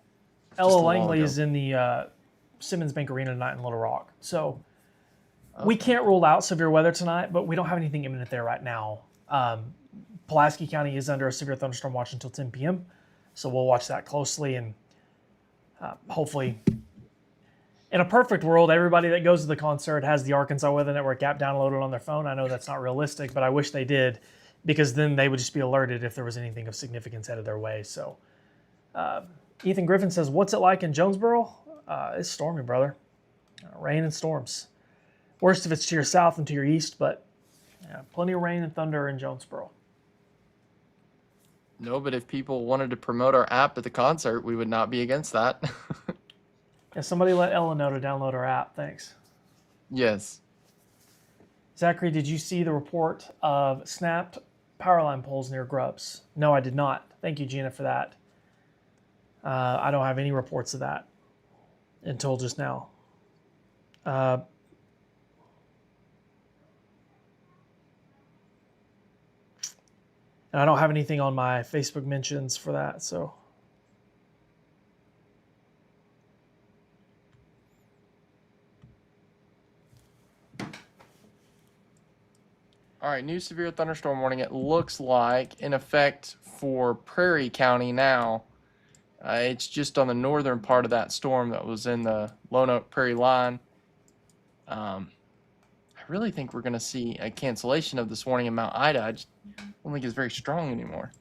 Ella
just a while
Langley
ago.
is in the Simmons Bank Arena tonight in Little Rock. So we
Okay.
can't rule out severe weather tonight, but we don't have anything imminent there right now. Pulaski County is under a severe thunderstorm watch until 10 p.m. So we'll watch that closely, and hopefully, in a perfect world, everybody that goes to the concert has the Arkansas Weather Network app downloaded on their phone. I know that's not realistic, but I wish they did, because then they would just be alerted if there was anything of significance headed their way. So Ethan Griffin says, what's it like in Jonesboro? It's stormy, brother. Rain and storms. Worst if it's to your south and to your east, but yeah, plenty of rain and thunder in Jonesboro.
No, but if people wanted to promote our app at the concert, we would not be against that.
Yeah, somebody let Ella know to download our app. Thanks.
Yes.
Zachary, did you see the report of snapped power line poles near Grubbs? No, I did not. Thank you, Gina, for that. I don't have any reports of that until just now. And I don't have anything on my Facebook mentions for that, so.
All right, new severe thunderstorm warning. It looks like in effect for Prairie County now. It's just on the northern part of that storm that was in the Lone Oak Prairie line. I really think we're going to see a cancellation of this warning in Mount Ida. I just don't think it's very strong anymore.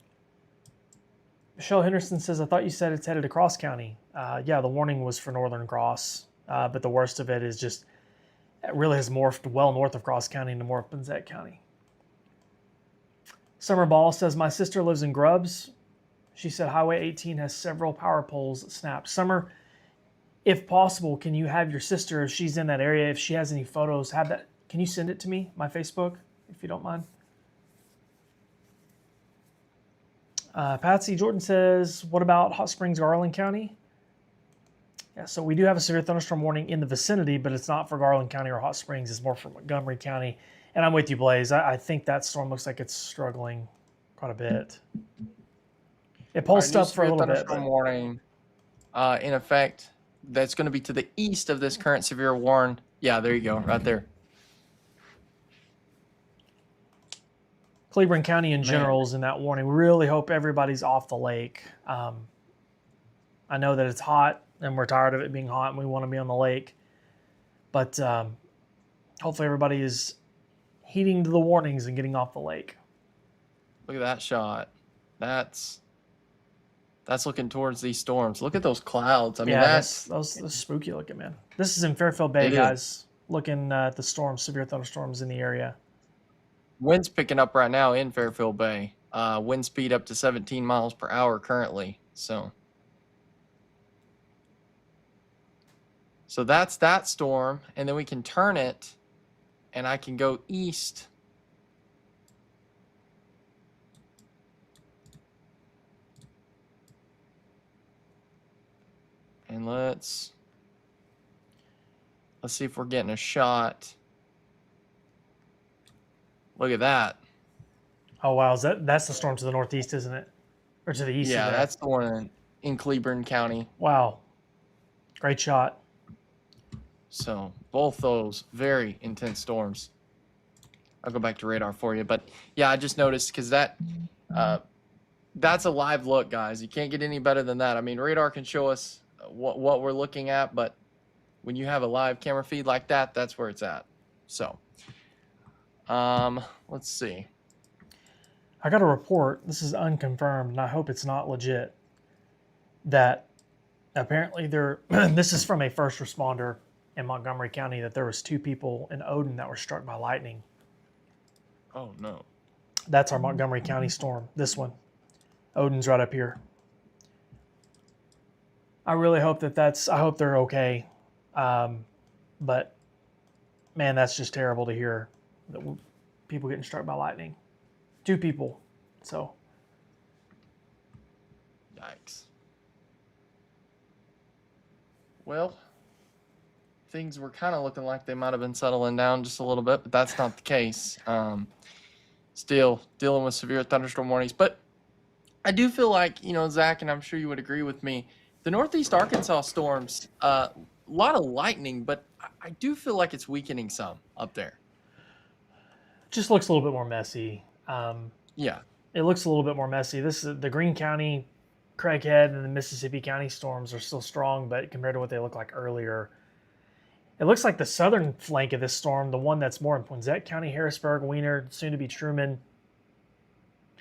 Michelle Henderson says, I thought you said it's headed to Cross County. Yeah, the warning was for Northern Cross, but the worst of it is just, it really has morphed well north of Cross County into more Pinzette County. Summer Ball says, my sister lives in Grubbs. She said Highway 18 has several power poles snapped. Summer, if possible, can you have your sister, if she's in that area, if she has any photos, have that. Can you send it to me, my Facebook, if you don't mind? Patsy Jordan says, what about Hot Springs, Garland County? Yeah, so we do have a severe thunderstorm warning in the vicinity, but it's not for Garland County or Hot Springs. It's more for Montgomery County. And I'm with you, Blaze. I think that storm looks like it's struggling quite a bit. It pulsed up for a little bit.
Thunderstorm warning in effect. That's going to be to the east of this current severe warn. Yeah, there you go, right there.
Cleburne County in general is in that warning. We really hope everybody's off the lake. I know that it's hot and we're tired of it being hot and we want to be on the lake. But hopefully everybody is heeding to the warnings and getting off the lake.
Look at that shot. That's looking towards these storms. Look at those clouds. I mean, that's
spooky looking, man. This is in Fairfield Bay, guys. Looking at the storms, severe thunderstorms in the area.
Wind's picking up right now in Fairfield Bay. Wind speed up to 17 miles per hour currently. So that's that storm. And then we can turn it and I can go east. And let's see if we're getting a shot. Look at that.
Oh, wow. That's the storm to the northeast, isn't it? Or to the east?
Yeah, that's the one in Cleburne County.
Wow. Great shot.
So both those very intense storms. I'll go back to radar for you. But yeah, I just noticed because that's a live look, guys. You can't get any better than that. I mean, radar can show us what we're looking at, but when you have a live camera feed like that, that's where it's at. So let's see.
I got a report, this is unconfirmed, and I hope it's not legit, that apparently this is from a first responder in Montgomery County, that there was 2 people in Odin that were struck by lightning.
Oh, no.
That's our Montgomery County storm, this one. Odin's right up here. I really hope I hope they're okay. But, man, that's just terrible to hear. That people getting struck by lightning. 2 people. So.
Yikes. Well, things were kind of looking like they might have been settling down just a little bit, but that's not the case. Still dealing with severe thunderstorm warnings. But I do feel like, Zach, and I'm sure you would agree with me, the Northeast Arkansas storms, a lot of lightning, but I do feel like it's weakening some up there.
Just looks a little bit more messy.
Yeah.
It looks a little bit more messy. This is the Greene County, Craighead, and the Mississippi County storms are still strong, but compared to what they looked like earlier, it looks like the southern flank of this storm, the one that's more in Poinsett County, Harrisburg, Wiener, soon to be Truman,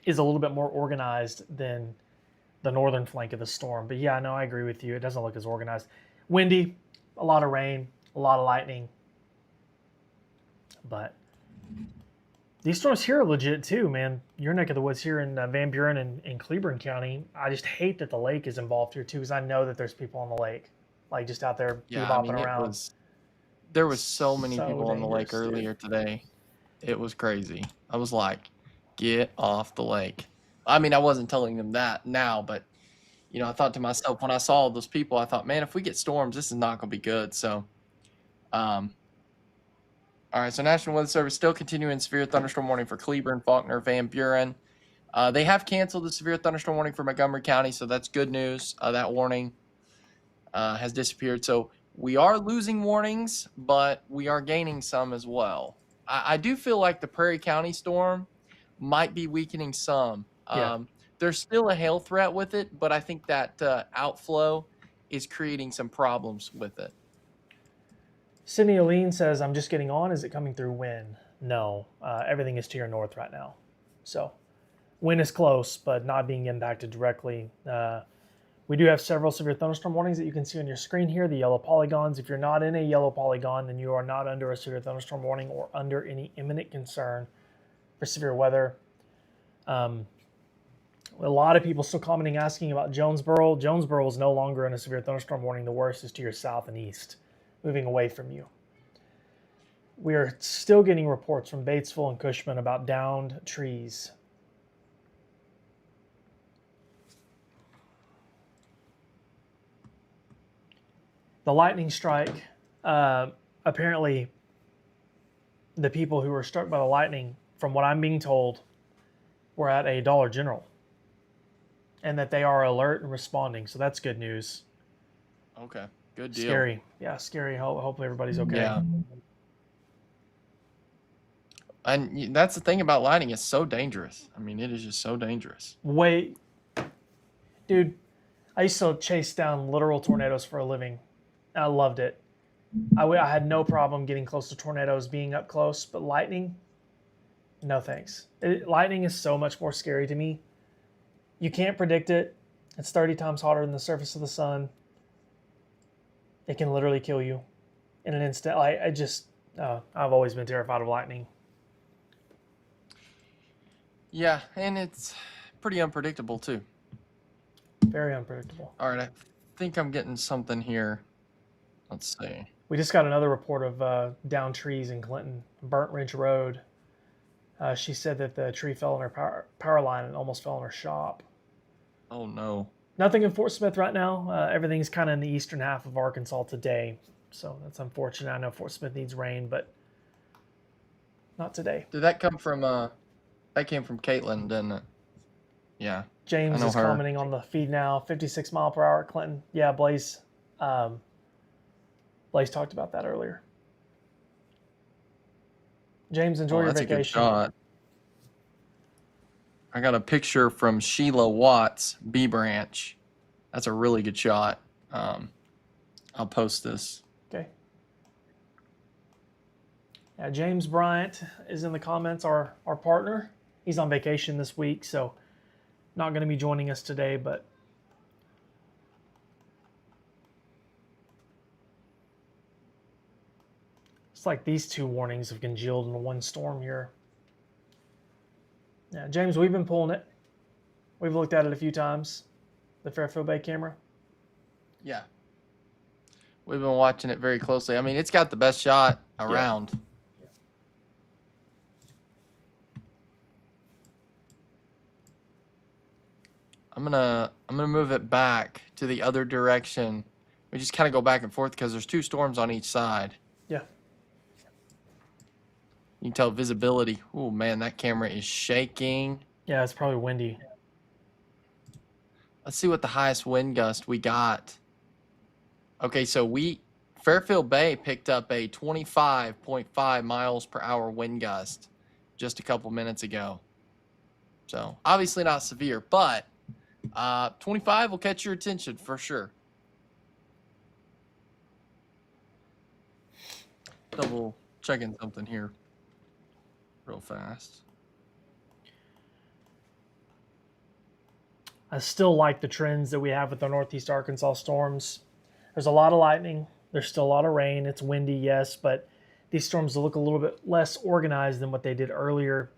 is a little bit more organized than the northern flank of the storm. But yeah, no, I agree with you. It doesn't look as organized. Windy, a lot of rain, a lot of lightning. But these storms here are legit too, man. Your neck of the woods here in Van Buren and Cleburne County. I just hate that the lake is involved here too, because I know that there's people on the lake, like just out there bebopping around.
There was so many
So
people on the lake
dangerous, dude.
earlier today. It was crazy. I was like, get off the lake. I mean, I wasn't telling them that now, but I thought to myself when I saw all those people, I thought, man, if we get storms, this is not going to be good. So, all right. So National Weather Service still continuing severe thunderstorm warning for Cleburne, Faulkner, Van Buren. They have canceled the severe thunderstorm warning for Montgomery County, so that's good news. That warning has disappeared. So we are losing warnings, but we are gaining some as well. I do feel like the Prairie County storm might be weakening some.
Yeah.
There's still a hail threat with it, but I think that outflow is creating some problems with it.
Sydney Aline says, I'm just getting on. Is it coming through wind? No. Everything is to your north right now. So wind is close, but not being impacted directly. We do have several severe thunderstorm warnings that you can see on your screen here, the yellow polygons. If you're not in a yellow polygon, then you are not under a severe thunderstorm warning or under any imminent concern for severe weather. A lot of people still commenting, asking about Jonesboro. Jonesboro is no longer in a severe thunderstorm warning. The worst is to your south and east, moving away from you. We are still getting reports from Batesville and Cushman about downed trees. The lightning strike, apparently the people who were struck by the lightning, from what I'm being told, were at a Dollar General and that they are alert and responding. So that's good news.
Okay, good deal.
Scary. Yeah, scary. Hopefully everybody's okay.
Yeah. And that's the thing about lightning. It's so dangerous. I mean, it is just so dangerous.
Wait. Dude, I used to chase down literal tornadoes for a living. I loved it. I had no problem getting close to tornadoes, being up close, but lightning, no thanks. Lightning is so much more scary to me. You can't predict it. It's 30 times hotter than the surface of the sun. It can literally kill you in an instant. I've always been terrified of lightning.
Yeah, and it's pretty unpredictable too.
Very unpredictable.
All right, I think I'm getting something here. Let's see.
We just got another report of downed trees in Clinton, Burnt Ridge Road. She said that the tree fell on her power line and almost fell on her shop.
Oh, no.
Nothing in Fort Smith right now. Everything's kind of in the eastern half of Arkansas today. So that's unfortunate. I know Fort Smith needs rain, but not today.
Did that come from, that came from Caitlin, didn't it? Yeah.
James is commenting on the feed now. 56 mile per hour at Clinton. Yeah, Blaze. Blaze talked about that earlier. James, enjoy your vacation.
That's a good shot. I got a picture from Sheila Watts, B Branch. That's a really good shot. I'll post this.
Okay. Yeah, James Bryant is in the comments, our partner. He's on vacation this week, so not going to be joining us today, but it's like these two warnings have congealed into one storm here. Yeah, James, we've been pulling it. We've looked at it a few times, the Fairfield Bay camera.
Yeah. We've been watching it very closely. I mean, it's got the best shot around. Yeah. I'm gonna move it back to the other direction. We just kind of go back and forth because there's two storms on each side.
Yeah.
You can tell visibility. Oh man, that camera is shaking.
Yeah, it's probably windy.
Let's see what the highest wind gust we got. Okay, so Fairfield Bay picked up a 25.5 miles per hour wind gust just a couple minutes ago. So obviously not severe, but 25 will catch your attention for sure. Double checking something here real fast.
I still like the trends that we have with the Northeast Arkansas storms. There's a lot of lightning. There's still a lot of rain. It's windy, yes, but these storms look a little bit less organized than what they did earlier.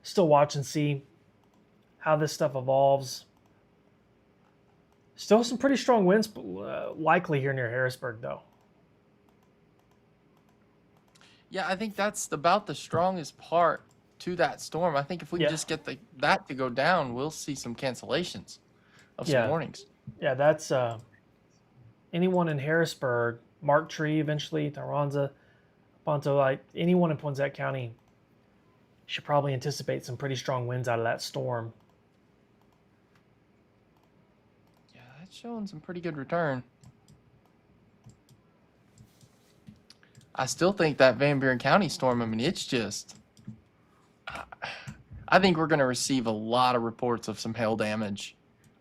Still watch and see how this stuff evolves. Still some pretty strong winds likely here near Harrisburg, though.
Yeah, I think that's about the strongest part to that storm. I think if we can just get that to go down, we'll see some cancellations of some warnings.
Yeah, that's anyone in Harrisburg, Mark Tree eventually, Tyronza, Ponto, like anyone in Poinsett County should probably anticipate some pretty strong winds out of that storm.
Yeah, that's showing some pretty good return. I still think that Van Buren County storm, I mean, it's just, I think we're going to receive a lot of reports of some hail damage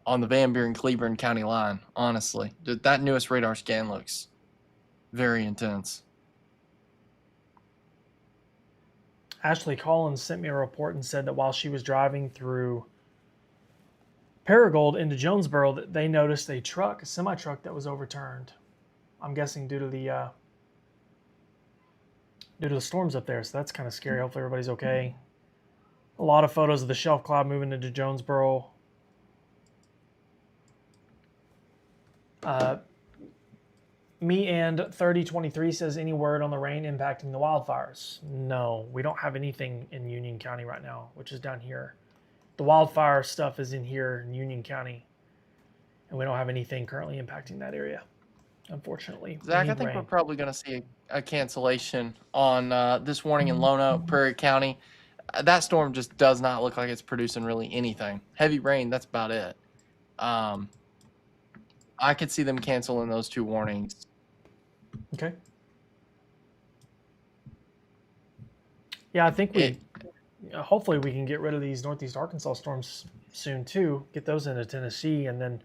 on the Van Buren-Cleburne County line, honestly. That newest radar scan looks very intense.
Ashley Collins sent me a report and said that while she was driving through Paragould into Jonesboro, that they noticed a semi-truck that was overturned. I'm guessing due to the storms up there, so that's kind of scary. Hopefully everybody's okay. A lot of photos of the shelf cloud moving into Jonesboro. Me and 3023 says, any word on the rain impacting the wildfires? No, we don't have anything in Union County right now, which is down here. The wildfire stuff is in here in Union County, and we don't have anything currently impacting that area, unfortunately.
Zach, I think we're probably going to see a cancellation on this warning in Lonoke, Prairie County. That storm just does not look like it's producing really anything. Heavy rain, that's about it. I could see them canceling those two warnings.
Okay. Yeah, I think hopefully we can get rid of these Northeast Arkansas storms soon too. Get those into Tennessee, and then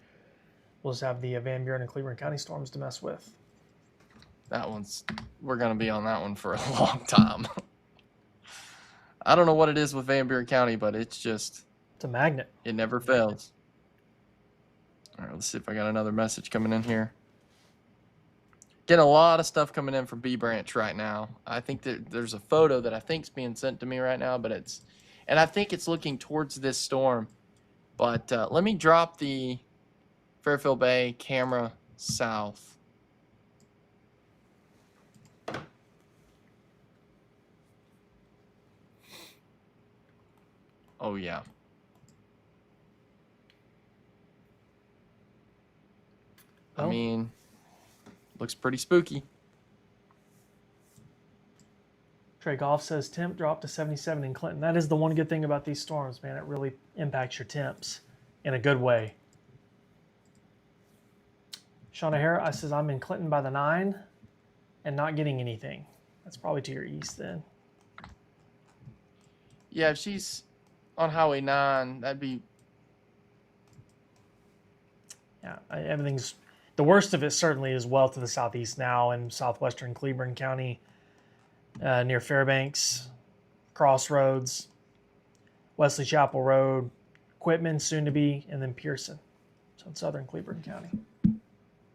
we'll just have the Van Buren and Cleburne County storms to mess with.
We're going to be on that one for a long time. I don't know what it is with Van Buren County, but it's
a magnet.
It never fails. All right, let's see if I got another message coming in here. Getting a lot of stuff coming in from B Branch right now. I think there's a photo that I think's being sent to me right now, but I think it's looking towards this storm. But let me drop the Fairfield Bay camera south. Oh yeah. I mean, looks pretty spooky.
Trey Goff says temp dropped to 77 in Clinton. That is the one good thing about these storms, man. It really impacts your temps in a good way. Shauna Hara says, I'm in Clinton by the 9 and not getting anything. That's probably to your east then.
Yeah, if she's on Highway 9, that'd be...
Yeah, everything's... The worst of it certainly is well to the southeast now in southwestern Cleburne County, near Fairbanks, Crossroads, Wesley Chapel Road, Quitman soon to be, and then Pearson. So in southern Cleburne County.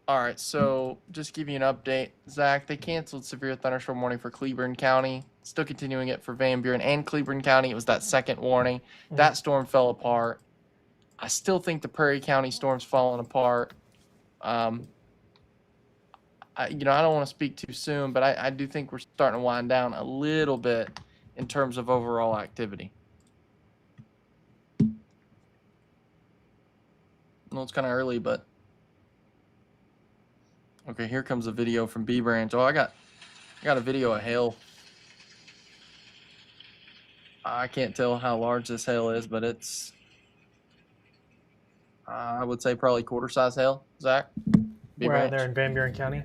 All right, so just give you an update, Zach. They canceled severe thunderstorm warning for Cleburne County. Still continuing it for Van Buren and Cleburne County. It was that second warning. Mm-hmm. That storm fell apart. I still think the Prairie County storm's falling apart. I don't want to speak too soon, but I do think we're starting to wind down a little bit in terms of overall activity. Well, it's kind of early, but Okay, here comes a video from B Branch. Oh, I got a video of hail. I can't tell how large this hail is, but it's I would say probably quarter size hail. Zach, B
We're out there
Branch.
in Van Buren County.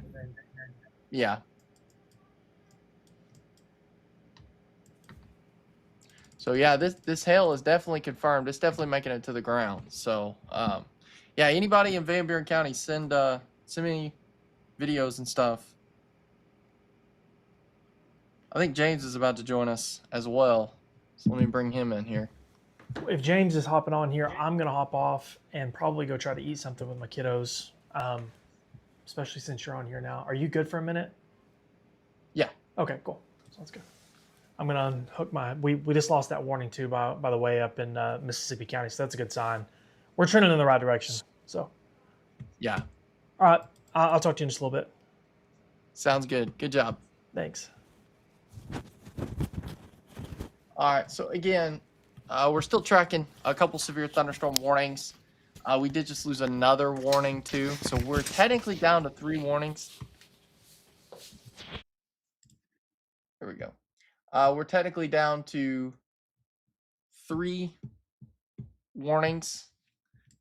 Yeah. So yeah, this hail is definitely confirmed. It's definitely making it to the ground. So yeah, anybody in Van Buren County, send me videos and stuff. I think James is about to join us as well. So let me bring him in here.
If James is hopping on here, I'm gonna hop off and probably go try to eat something with my kiddos. Especially since you're on here now. Are you good for a minute?
Yeah.
Okay, cool. Sounds good. I'm gonna unhook my. We just lost that warning too, by the way, up in Mississippi County, so that's a good sign. We're trending in the right direction. So,
Yeah.
all right, I'll talk to you in just a little bit.
Sounds good. Good job.
Thanks.
All right. So again, we're still tracking a couple severe thunderstorm warnings. We did just lose another warning too, so we're technically down to 3 warnings. Here we go. We're technically down to 3 warnings.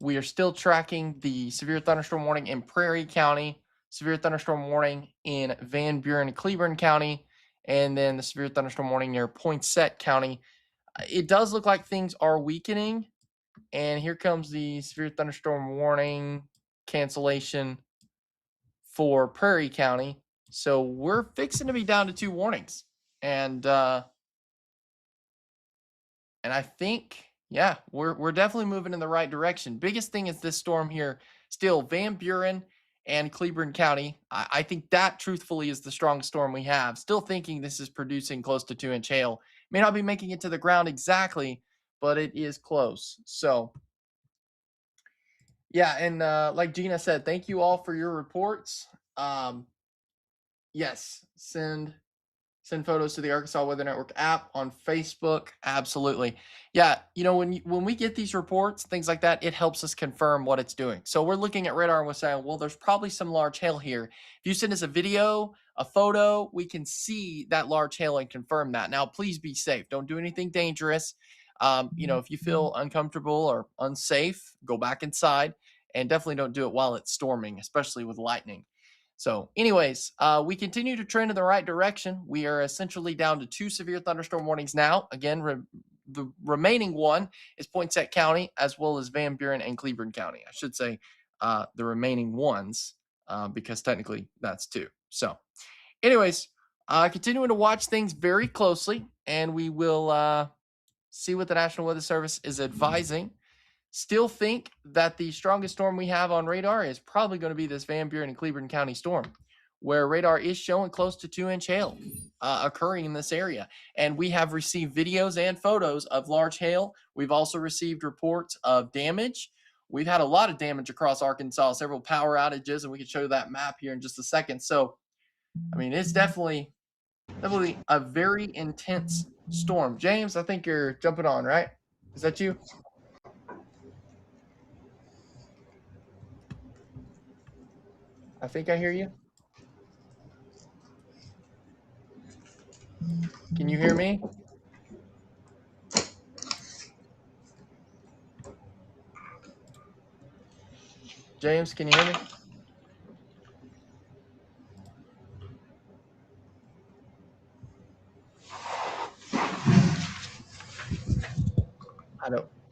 We are still tracking the severe thunderstorm warning in Prairie County, severe thunderstorm warning in Van Buren, Cleburne County, and then the severe thunderstorm warning near Poinsett County. It does look like things are weakening, and here comes the severe thunderstorm warning cancellation for Prairie County. So we're fixing to be down to 2 warnings, and I think, yeah, we're definitely moving in the right direction. Biggest thing is this storm here, still Van Buren and Cleburne County. I think that truthfully is the strongest storm we have. Still thinking this is producing close to 2-inch hail. May not be making it to the ground exactly, but it is close. So yeah, and like Gina said, thank you all for your reports. Yes, send photos to the Arkansas Weather Network app on Facebook. Absolutely. Yeah, when we get these reports, things like that, it helps us confirm what it's doing. So we're looking at radar and we're saying, well, there's probably some large hail here. If you send us a video, a photo, we can see that large hail and confirm that. Now, please be safe. Don't do anything dangerous. If you feel uncomfortable or unsafe, go back inside, and definitely don't do it while it's storming, especially with lightning. So anyways, we continue to trend in the right direction. We are essentially down to 2 severe thunderstorm warnings now. Again, the remaining one is Poinsett County, as well as Van Buren and Cleburne County. I should say the remaining ones, because technically that's 2. So anyways, continuing to watch things very closely, and we will see what the National Weather Service is advising. Still think that the strongest storm we have on radar is probably going to be this Van Buren and Cleburne County storm, where radar is showing close to 2-inch hail occurring in this area. And we have received videos and photos of large hail. We've also received reports of damage. We've had a lot of damage across Arkansas, several power outages, and we can show you that map here in just a second. So, I mean, it's definitely a very intense storm. James, I think you're jumping on, right? Is that you? I think I hear you. Can you hear me? James, can you hear me?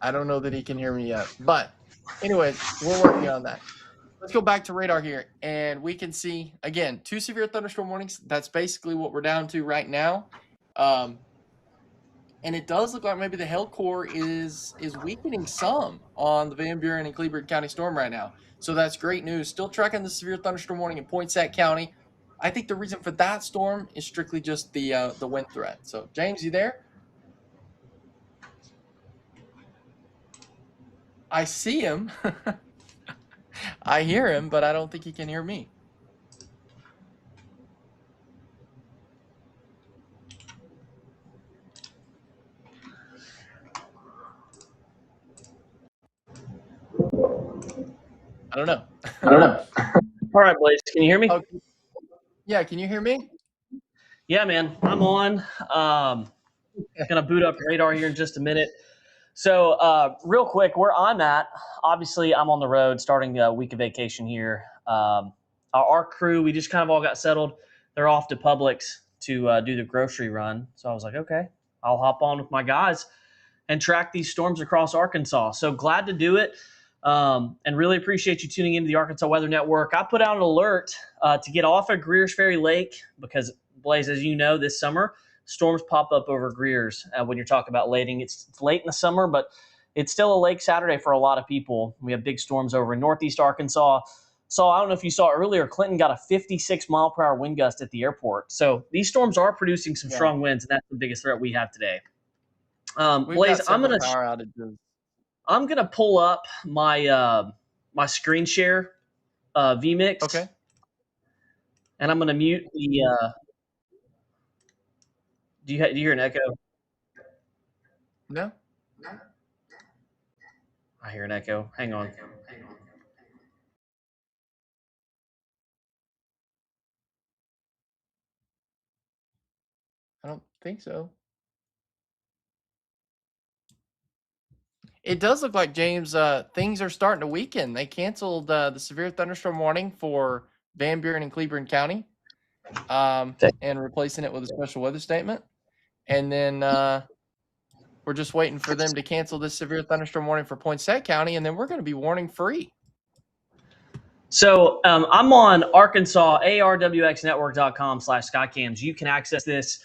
I don't know that he can hear me yet. But anyways, we're working on that. Let's go back to radar here, and we can see again 2 severe thunderstorm warnings. That's basically what we're down to right now. And it does look like maybe the hail core is weakening some on the Van Buren and Cleburne County storm right now. So that's great news. Still tracking the severe thunderstorm warning in Poinsett County. I think the reason for that storm is strictly just the wind threat. So James, you there? I see him. I hear him, but I don't think he can hear me. I don't know.
All right, Blaze, can you hear me?
Oh, yeah. Can you hear me?
Yeah, man, I'm on. Gonna boot up Radar here in just a minute. So, real quick, where I'm at, obviously, I'm on the road starting a week of vacation here. Our crew, we just kind of all got settled. They're off to Publix to do the grocery run. So I was like, okay, I'll hop on with my guys and track these storms across Arkansas. So glad to do it. And really appreciate you tuning into the Arkansas Weather Network. I put out an alert to get off of Greers Ferry Lake because, Blaze, as you know, this summer, storms pop up over Greers when you're talking about lating. It's late in the summer, but it's still a lake Saturday for a lot of people. We have big storms over in northeast Arkansas. So I don't know if you saw earlier, Clinton got a 56 mile per hour wind gust at the airport. So these storms are producing some strong winds, and that's the biggest threat we have today.
We've
Blaze,
got several power outages.
I'm gonna pull up my my screen share vMix.
Okay.
And I'm gonna mute the. Do you hear an echo?
No.
I hear an echo. Hang on.
I don't think so. It does look like, James, things are starting to weaken. They canceled the severe thunderstorm warning for Van Buren and Cleburne County, and replacing it with a special weather statement. And then we're just waiting for them to cancel this severe thunderstorm warning for Poinsett County, and then we're going to be warning free.
So I'm on Arkansas, arwxnetwork.com/skycams. You can access this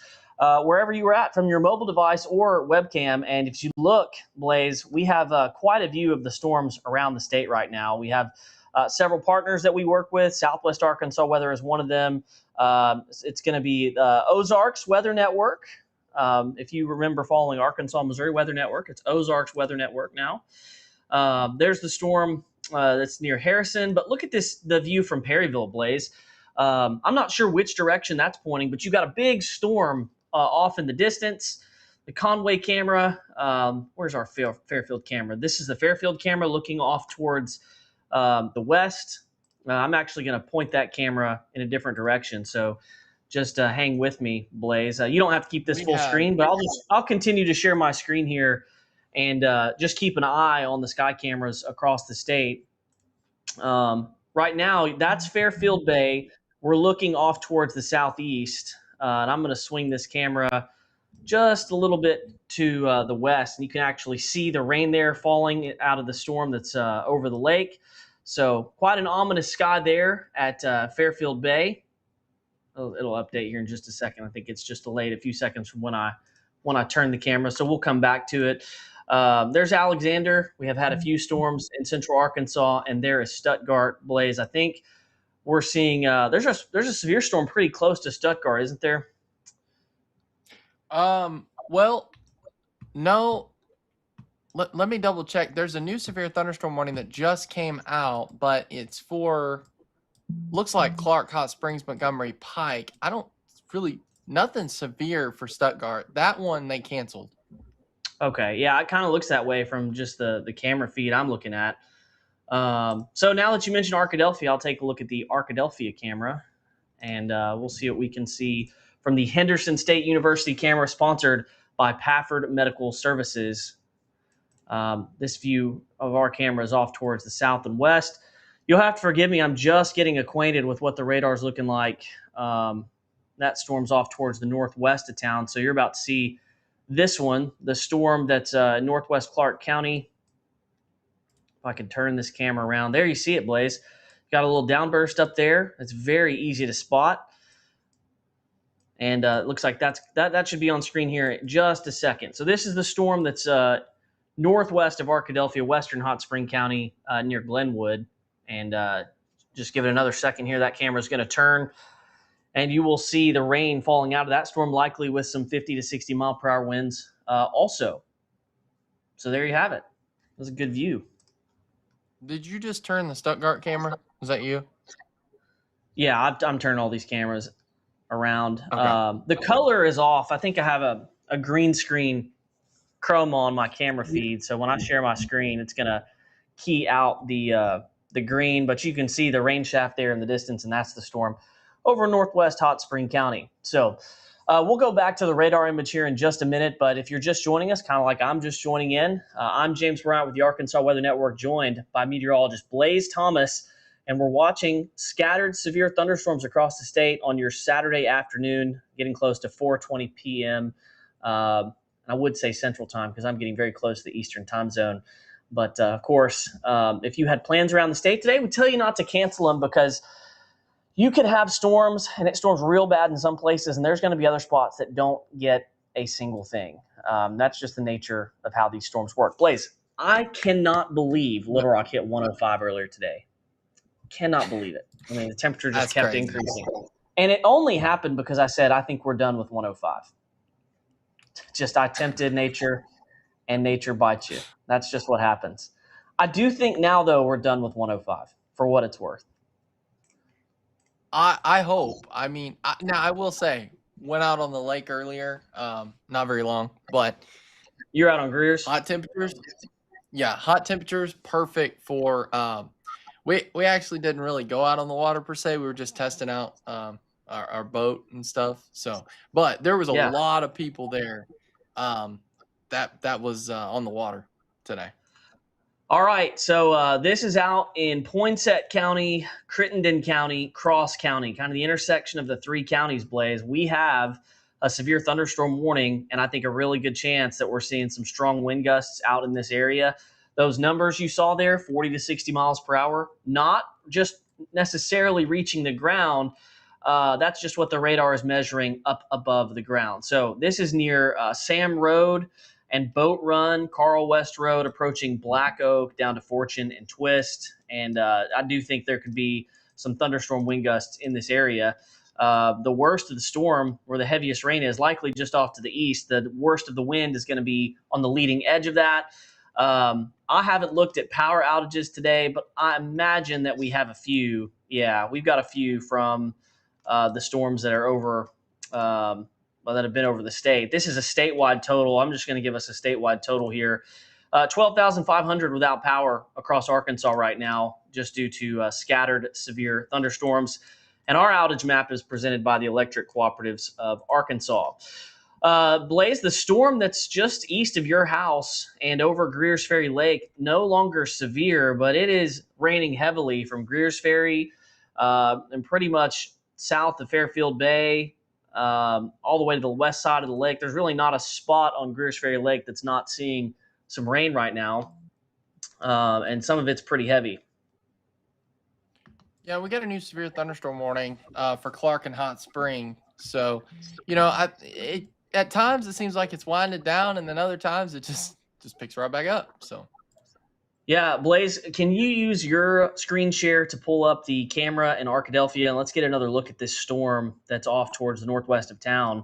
wherever you are at from your mobile device or webcam. And if you look, Blaze, we have quite a view of the storms around the state right now. We have several partners that we work with. Southwest Arkansas Weather is one of them. It's going to be the Ozarks Weather Network. If you remember following Arkansas, Missouri Weather Network, it's Ozarks Weather Network now. There's the storm that's near Harrison, but look at the view from Perryville, Blaze. I'm not sure which direction that's pointing, but you got a big storm off in the distance. The Conway camera, where's our Fairfield camera? This is the Fairfield camera looking off towards the west. I'm actually going to point that camera in a different direction, so just hang with me, Blaze. You don't have to keep this full screen, but I'll continue to share my screen here and just keep an eye on the sky cameras across the state. Right now, that's Fairfield Bay. We're looking off towards the southeast, and I'm going to swing this camera just a little bit to the west, and you can actually see the rain there falling out of the storm that's over the lake. So quite an ominous sky there at Fairfield Bay. It'll update here in just a second. I think it's just delayed a few seconds from when I turn the camera, so we'll come back to it. There's Alexander. We have had a few storms in central Arkansas, and there is Stuttgart, Blaze. I think we're seeing there's a severe storm pretty close to Stuttgart, isn't there?
Well, no. Let me double check. There's a new severe thunderstorm warning that just came out, but it's for looks like Clark, Hot Springs, Montgomery, Pike. I don't really nothing severe for Stuttgart. That one they canceled.
Okay, yeah, it kind of looks that way from just the camera feed I'm looking at. So now that you mentioned Arkadelphia, I'll take a look at the Arkadelphia camera, and we'll see what we can see from the Henderson State University camera sponsored by Pafford Medical Services. This view of our camera is off towards the south and west. You'll have to forgive me. I'm just getting acquainted with what the radar is looking like. That storm's off towards the northwest of town, so you're about to see this one, the storm that's northwest Clark County. If I can turn this camera around. There you see it, Blaze. Got a little downburst up there. It's very easy to spot. And it looks like that should be on screen here in just a second. So this is the storm that's northwest of Arkadelphia, western Hot Spring County, near Glenwood. And just give it another second here. That camera is going to turn, and you will see the rain falling out of that storm, likely with some 50 to 60 mile per hour winds also. So there you have it. It was a good view.
Did you just turn the Stuttgart camera? Was that you?
Yeah, I'm turning all these cameras around.
Okay.
The color is off. I think I have a green screen chroma on my camera feed. So when I share my screen, it's going to key out the the green, but you can see the rain shaft there in the distance, and that's the storm over northwest Hot Spring County. So we'll go back to the radar image here in just a minute, but if you're just joining us, kind of like I'm just joining in, I'm James Bryant with the Arkansas Weather Network, joined by meteorologist Blaze Thomas, and we're watching scattered severe thunderstorms across the state on your Saturday afternoon, getting close to 4:20 p.m. I would say Central Time because I'm getting very close to the Eastern Time Zone. But, of course, if you had plans around the state today, we tell you not to cancel them because you can have storms, and it storms real bad in some places, and there's going to be other spots that don't get a single thing. That's just the nature of how these storms work. Blaze, I cannot believe Little Rock hit 105 earlier today. Cannot believe it. I mean, the temperature just kept increasing. And it only happened because I said, I think we're done with 105. Just I tempted nature, and nature bites you. That's just what happens. I do think now, though, we're done with 105 for what it's worth.
I hope. I mean, now I will say, went out on the lake earlier. Not very long, but
you're out on Greer's.
Hot temperatures. Yeah, hot temperatures, perfect for. We actually didn't really go out on the water per se. We were just testing out our boat and stuff. So, but there was a lot of people there. That was on the water today.
All right, so this is out in Poinsett County, Crittenden County, Cross County, kind of the intersection of the three counties, Blaze. We have a severe thunderstorm warning, and I think a really good chance that we're seeing some strong wind gusts out in this area. Those numbers you saw there, 40 to 60 miles per hour, not just necessarily reaching the ground. That's just what the radar is measuring up above the ground. So this is near Sam Road and Boat Run, Carl West Road, approaching Black Oak down to Fortune and Twist. And I do think there could be some thunderstorm wind gusts in this area. The worst of the storm, where the heaviest rain is, likely just off to the east. The worst of the wind is going to be on the leading edge of that. I haven't looked at power outages today, but I imagine that we have a few. Yeah, we've got a few from the storms that are over that have been over the state. This is a statewide total. I'm just going to give us a statewide total here. 12,500 without power across Arkansas right now, just due to scattered severe thunderstorms. And our outage map is presented by the Electric Cooperatives of Arkansas. Blaze, the storm that's just east of your house and over Greers Ferry Lake, no longer severe, but it is raining heavily from Greers Ferry and pretty much south of Fairfield Bay, all the way to the west side of the lake. There's really not a spot on Greers Ferry Lake that's not seeing some rain right now, and some of it's pretty heavy.
Yeah, we got a new severe thunderstorm warning for Clark and Hot Spring. So, at times it seems like it's winding down, and then other times it just picks right back up. So,
yeah, Blaze, can you use your screen share to pull up the camera in Arkadelphia, and let's get another look at this storm that's off towards the northwest of town.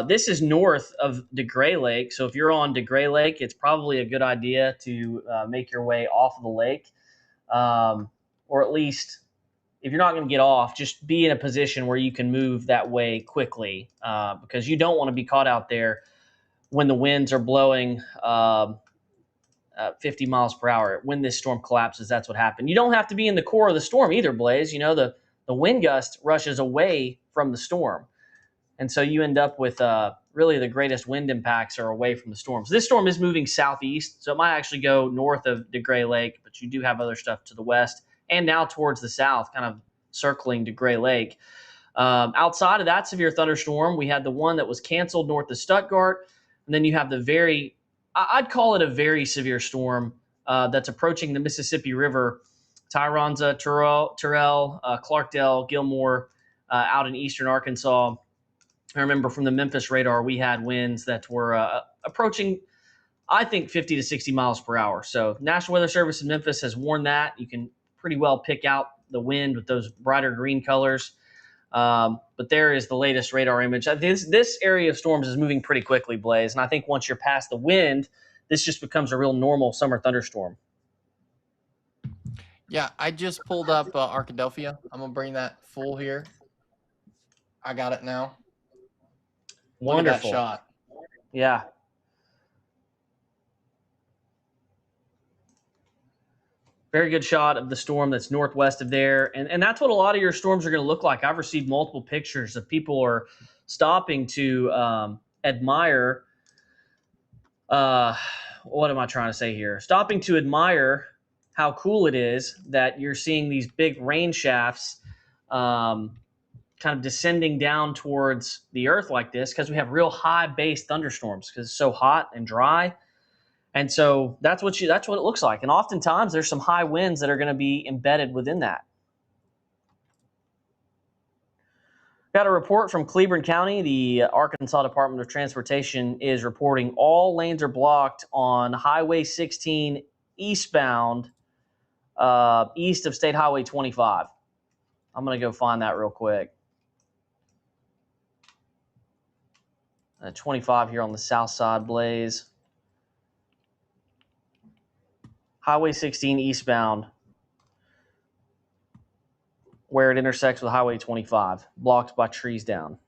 This is north of DeGray Lake, so if you're on DeGray Lake, it's probably a good idea to make your way off of the lake, or at least, if you're not going to get off, just be in a position where you can move that way quickly, because you don't want to be caught out there when the winds are blowing 50 miles per hour. When this storm collapses, that's what happened. You don't have to be in the core of the storm either, Blaze. The wind gust rushes away from the storm. And so you end up with really the greatest wind impacts are away from the storm. So this storm is moving southeast, so it might actually go north of DeGray Lake, but you do have other stuff to the west and now towards the south, kind of circling DeGray Lake. Outside of that severe thunderstorm, we had the one that was canceled north of Stuttgart, and then you have I'd call it a very severe storm that's approaching the Mississippi River, Tyronza, Terrell, Clarkdale, Gilmore, out in eastern Arkansas. I remember from the Memphis radar, we had winds that were approaching, I think, 50 to 60 miles per hour. So National Weather Service in Memphis has warned that. You can pretty well pick out the wind with those brighter green colors. But there is the latest radar image. This area of storms is moving pretty quickly, Blaze. And I think once you're past the wind, this just becomes a real normal summer thunderstorm.
Yeah, I just pulled up Arkadelphia. I'm going to bring that full here. I got it now.
Wonderful.
Look at that shot.
Yeah. Very good shot of the storm that's northwest of there. And that's what a lot of your storms are going to look like. I've received multiple pictures of people are stopping to admire. What am I trying to say here? Stopping to admire how cool it is that you're seeing these big rain shafts kind of descending down towards the earth like this, because we have real high base thunderstorms because it's so hot and dry. And so that's what it looks like. And oftentimes there's some high winds that are going to be embedded within that. Got a report from Cleburne County. The Arkansas Department of Transportation is reporting all lanes are blocked on Highway 16 eastbound, east of State Highway 25. I'm going to go find that real quick. 25 here on the south side, Blaze. Highway 16 eastbound, where it intersects with Highway 25, blocked by trees down.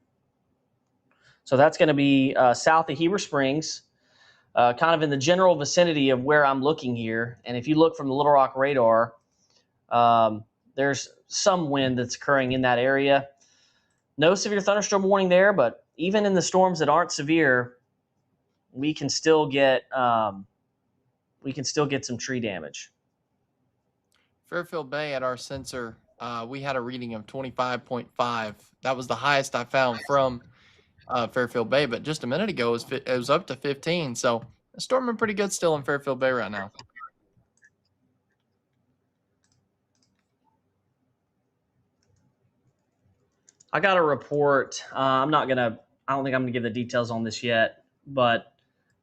So that's going to be south of Heber Springs, kind of in the general vicinity of where I'm looking here. And if you look from the Little Rock radar, there's some wind that's occurring in that area. No severe thunderstorm warning there, but even in the storms that aren't severe, we can still get some tree damage.
Fairfield Bay at our sensor, we had a reading of 25.5. That was the highest I found from Fairfield Bay, but just a minute ago it was up to 15. So it's storming pretty good still in Fairfield Bay right now.
I got a report. I don't think I'm gonna give the details on this yet, but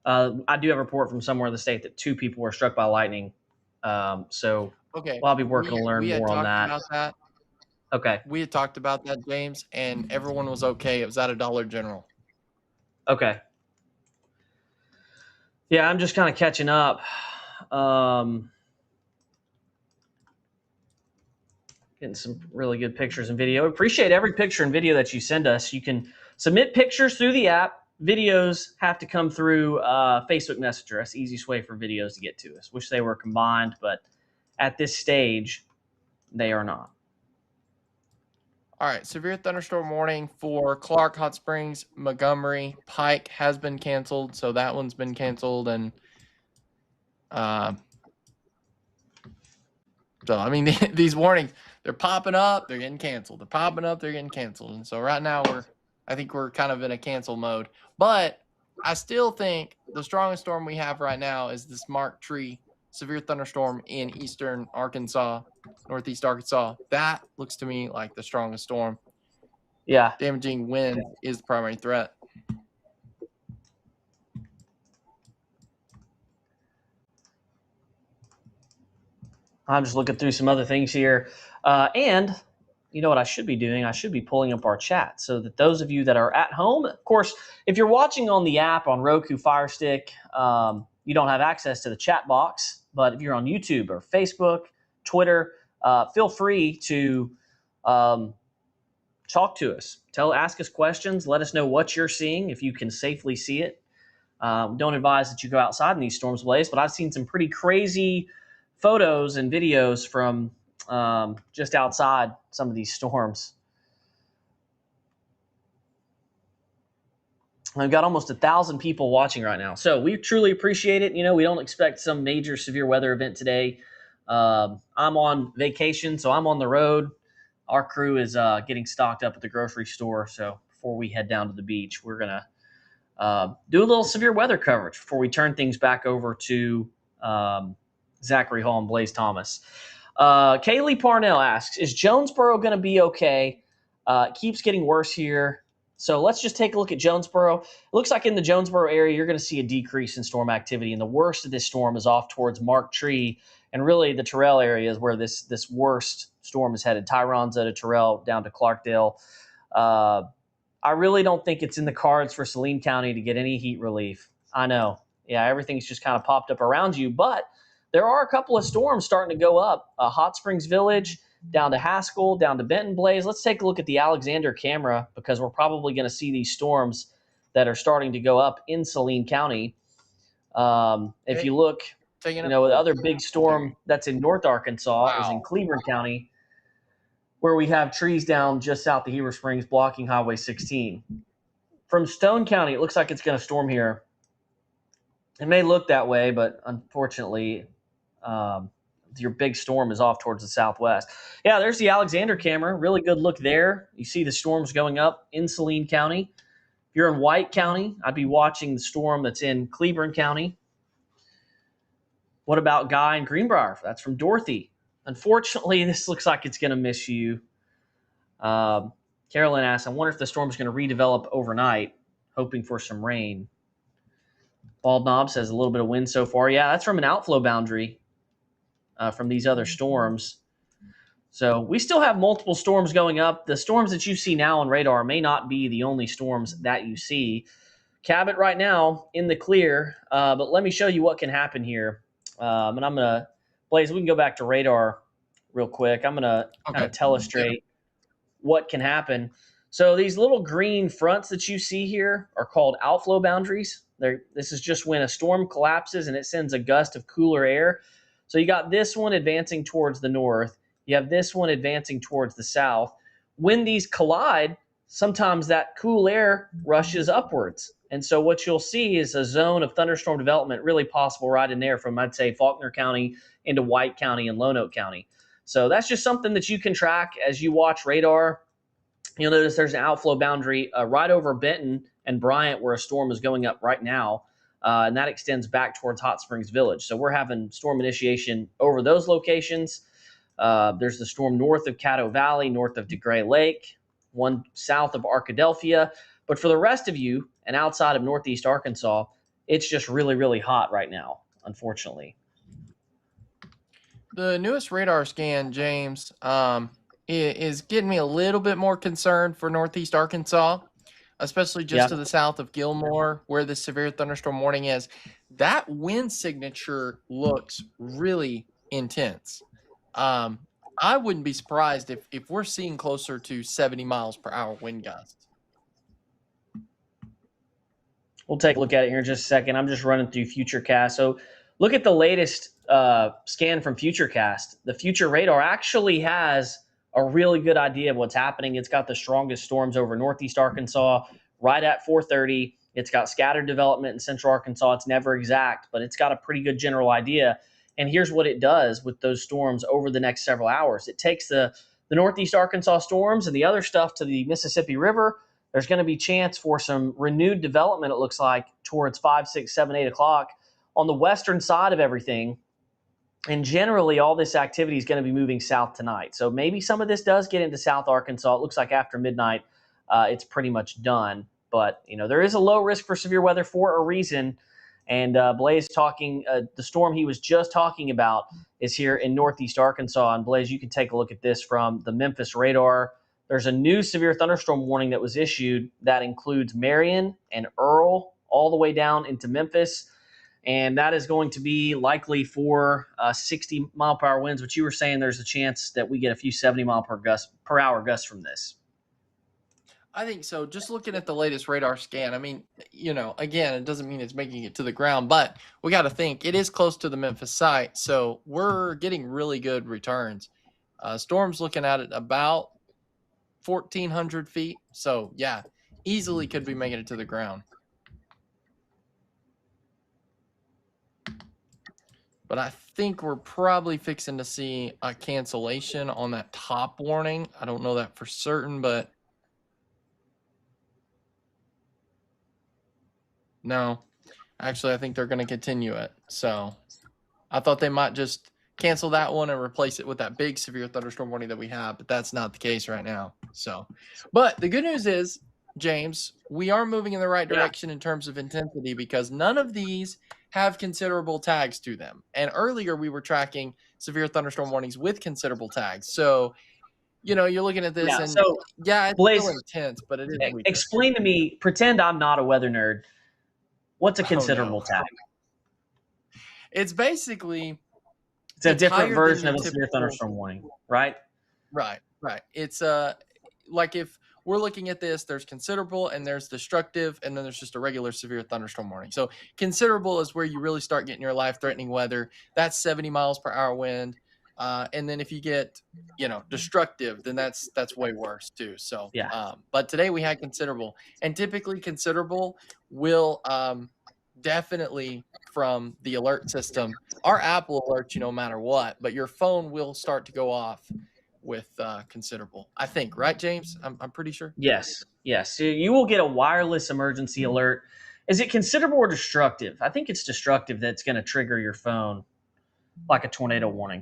I do have a report from somewhere in the state that 2 people were struck by lightning. So
Okay.
I'll be working to learn more on that.
About that.
Okay.
We had talked about that, James, and everyone was okay. It was at a Dollar General.
Okay. Yeah, I'm just kind of catching up. Getting some really good pictures and video. Appreciate every picture and video that you send us. You can submit pictures through the app. Videos have to come through Facebook Messenger. That's the easiest way for videos to get to us. Wish they were combined, but at this stage, they are not.
All right, severe thunderstorm warning for Clark, Hot Springs, Montgomery, Pike has been canceled, so that one's been canceled, and so I mean these warnings, they're popping up, they're getting canceled. They're popping up, they're getting canceled, and so right now I think we're kind of in a cancel mode. But I still think the strongest storm we have right now is this Mark Tree severe thunderstorm in eastern Arkansas, northeast Arkansas. That looks to me like the strongest storm.
Yeah.
Damaging wind is the primary threat.
I'm just looking through some other things here. And you know what I should be doing? I should be pulling up our chat so that those of you that are at home, of course, if you're watching on the app on Roku Fire Stick, you don't have access to the chat box. But if you're on YouTube or Facebook, Twitter, feel free to talk to us. Ask us questions. Let us know what you're seeing if you can safely see it. Don't advise that you go outside in these storms, Blaze, but I've seen some pretty crazy photos and videos from just outside some of these storms. I've got almost 1,000 people watching right now. So we truly appreciate it. You know, we don't expect some major severe weather event today. I'm on vacation, so I'm on the road. Our crew is getting stocked up at the grocery store. So before we head down to the beach, we're going to do a little severe weather coverage before we turn things back over to Zachary Hall and Blaze Thomas. Kaylee Parnell asks, is Jonesboro going to be okay? It keeps getting worse here. So let's just take a look at Jonesboro. It looks like in the Jonesboro area, you're going to see a decrease in storm activity. And the worst of this storm is off towards Mark Tree. And really the Terrell area is where this worst storm is headed. Tyronza to Terrell down to Clarkdale. I really don't think it's in the cards for Saline County to get any heat relief. I know. Yeah, everything's just kind of popped up around you. But there are a couple of storms starting to go up. Hot Springs Village, down to Haskell, down to Benton, Blaze. Let's take a look at the Alexander camera because we're probably going to see these storms that are starting to go up in Saline County. If you look,
Taking
You
it
know, the
full.
other big storm that's in North Arkansas is in
Wow.
Cleburne County, where we have trees down just south of Heber Springs blocking Highway 16. From Stone County, it looks like it's going to storm here. It may look that way, but unfortunately, um, your big storm is off towards the southwest. Yeah, there's the Alexander camera. Really good look there. You see the storms going up in Saline County. If you're in White County, I'd be watching the storm that's in Cleburne County. What about Guy and Greenbrier? That's from Dorothy. Unfortunately, this looks like it's going to miss you. Carolyn asks, I wonder if the storm is going to redevelop overnight, hoping for some rain. Bald Knob says a little bit of wind so far. Yeah, that's from an outflow boundary from these other storms. So we still have multiple storms going up. The storms that you see now on radar may not be the only storms that you see. Cabot right now in the clear, but let me show you what can happen here. And I'm going to, Blaze, we can go back to radar real quick. I'm going to kind of illustrate what can happen. So these little green fronts that you see here are called outflow boundaries. This is just when a storm collapses and it sends a gust of cooler air. So you got this one advancing towards the north. You have this one advancing towards the south. When these collide, sometimes that cool air rushes upwards. And so what you'll see is a zone of thunderstorm development really possible right in there from, I'd say, Faulkner County into White County and Lonoke County. So that's just something that you can track as you watch radar. You'll notice there's an outflow boundary right over Benton and Bryant where a storm is going up right now. And that extends back towards Hot Springs Village. So we're having storm initiation over those locations. There's the storm north of Caddo Valley, north of DeGray Lake, one south of Arkadelphia. But for the rest of you and outside of Northeast Arkansas, it's just really, really hot right now, unfortunately.
The newest radar scan, James, is getting me a little bit more concerned for Northeast Arkansas, especially just to the south of Gilmore, where the severe thunderstorm warning is. That wind signature looks really intense. I wouldn't be surprised if we're seeing closer to 70 miles per hour wind gusts.
We'll take a look at it here in just a second. I'm just running through Futurecast. So look at the latest scan from Futurecast. The Future Radar actually has a really good idea of what's happening. It's got the strongest storms over Northeast Arkansas right at 4:30. It's got scattered development in Central Arkansas. It's never exact, but it's got a pretty good general idea. And here's what it does with those storms over the next several hours. It takes the Northeast Arkansas storms and the other stuff to the Mississippi River. There's going to be chance for some renewed development, it looks like, towards 5, 6, 7, 8 o'clock on the western side of everything. And generally, all this activity is going to be moving south tonight. So maybe some of this does get into South Arkansas. It looks like after midnight, it's pretty much done. But, you know, there is a low risk for severe weather for a reason. And Blaze talking, the storm he was just talking about is here in Northeast Arkansas. And Blaze, you can take a look at this from the Memphis radar. There's a new severe thunderstorm warning that was issued that includes Marion and Earl all the way down into Memphis. And that is going to be likely for 60 mile per hour winds, which you were saying there's a chance that we get a few 70 mile per hour gusts from this.
I think so. Just looking at the latest radar scan, I mean, you know, again, it doesn't mean it's making it to the ground, but we got to think it is close to the Memphis site. So we're getting really good returns. Storm's looking at it about 1,400 feet. So, yeah, easily could be making it to the ground. But I think we're probably fixing to see a cancellation on that top warning. I don't know that for certain, but no. Actually, I think they're going to continue it. So I thought they might just cancel that one and replace it with that big severe thunderstorm warning that we have, but that's not the case right now. So, but the good news is, James, we are moving in the right direction in terms of intensity because none of these have considerable tags to them. And earlier we were tracking severe thunderstorm warnings with considerable tags. So, you know, you're looking at this and it's
Blaze,
still intense, but it is weaker.
Explain to me, pretend I'm not a weather nerd. What's a considerable tag?
It's basically
it's a different version of a severe thunderstorm warning, right?
Right. It's like if we're looking at this. There's considerable and there's destructive, and then there's just a regular severe thunderstorm warning. So considerable is where you really start getting your life-threatening weather. That's 70 miles per hour wind. And then if you get, destructive, then that's way worse too. So,
Yeah.
but today we had considerable, and typically considerable will definitely from the alert system. Our app will alert you no matter what, but your phone will start to go off with considerable. I think, right, James? I'm pretty sure.
Yes. Yes. So you will get a wireless emergency alert. Is it considerable or destructive? I think it's destructive that's going to trigger your phone like a tornado warning.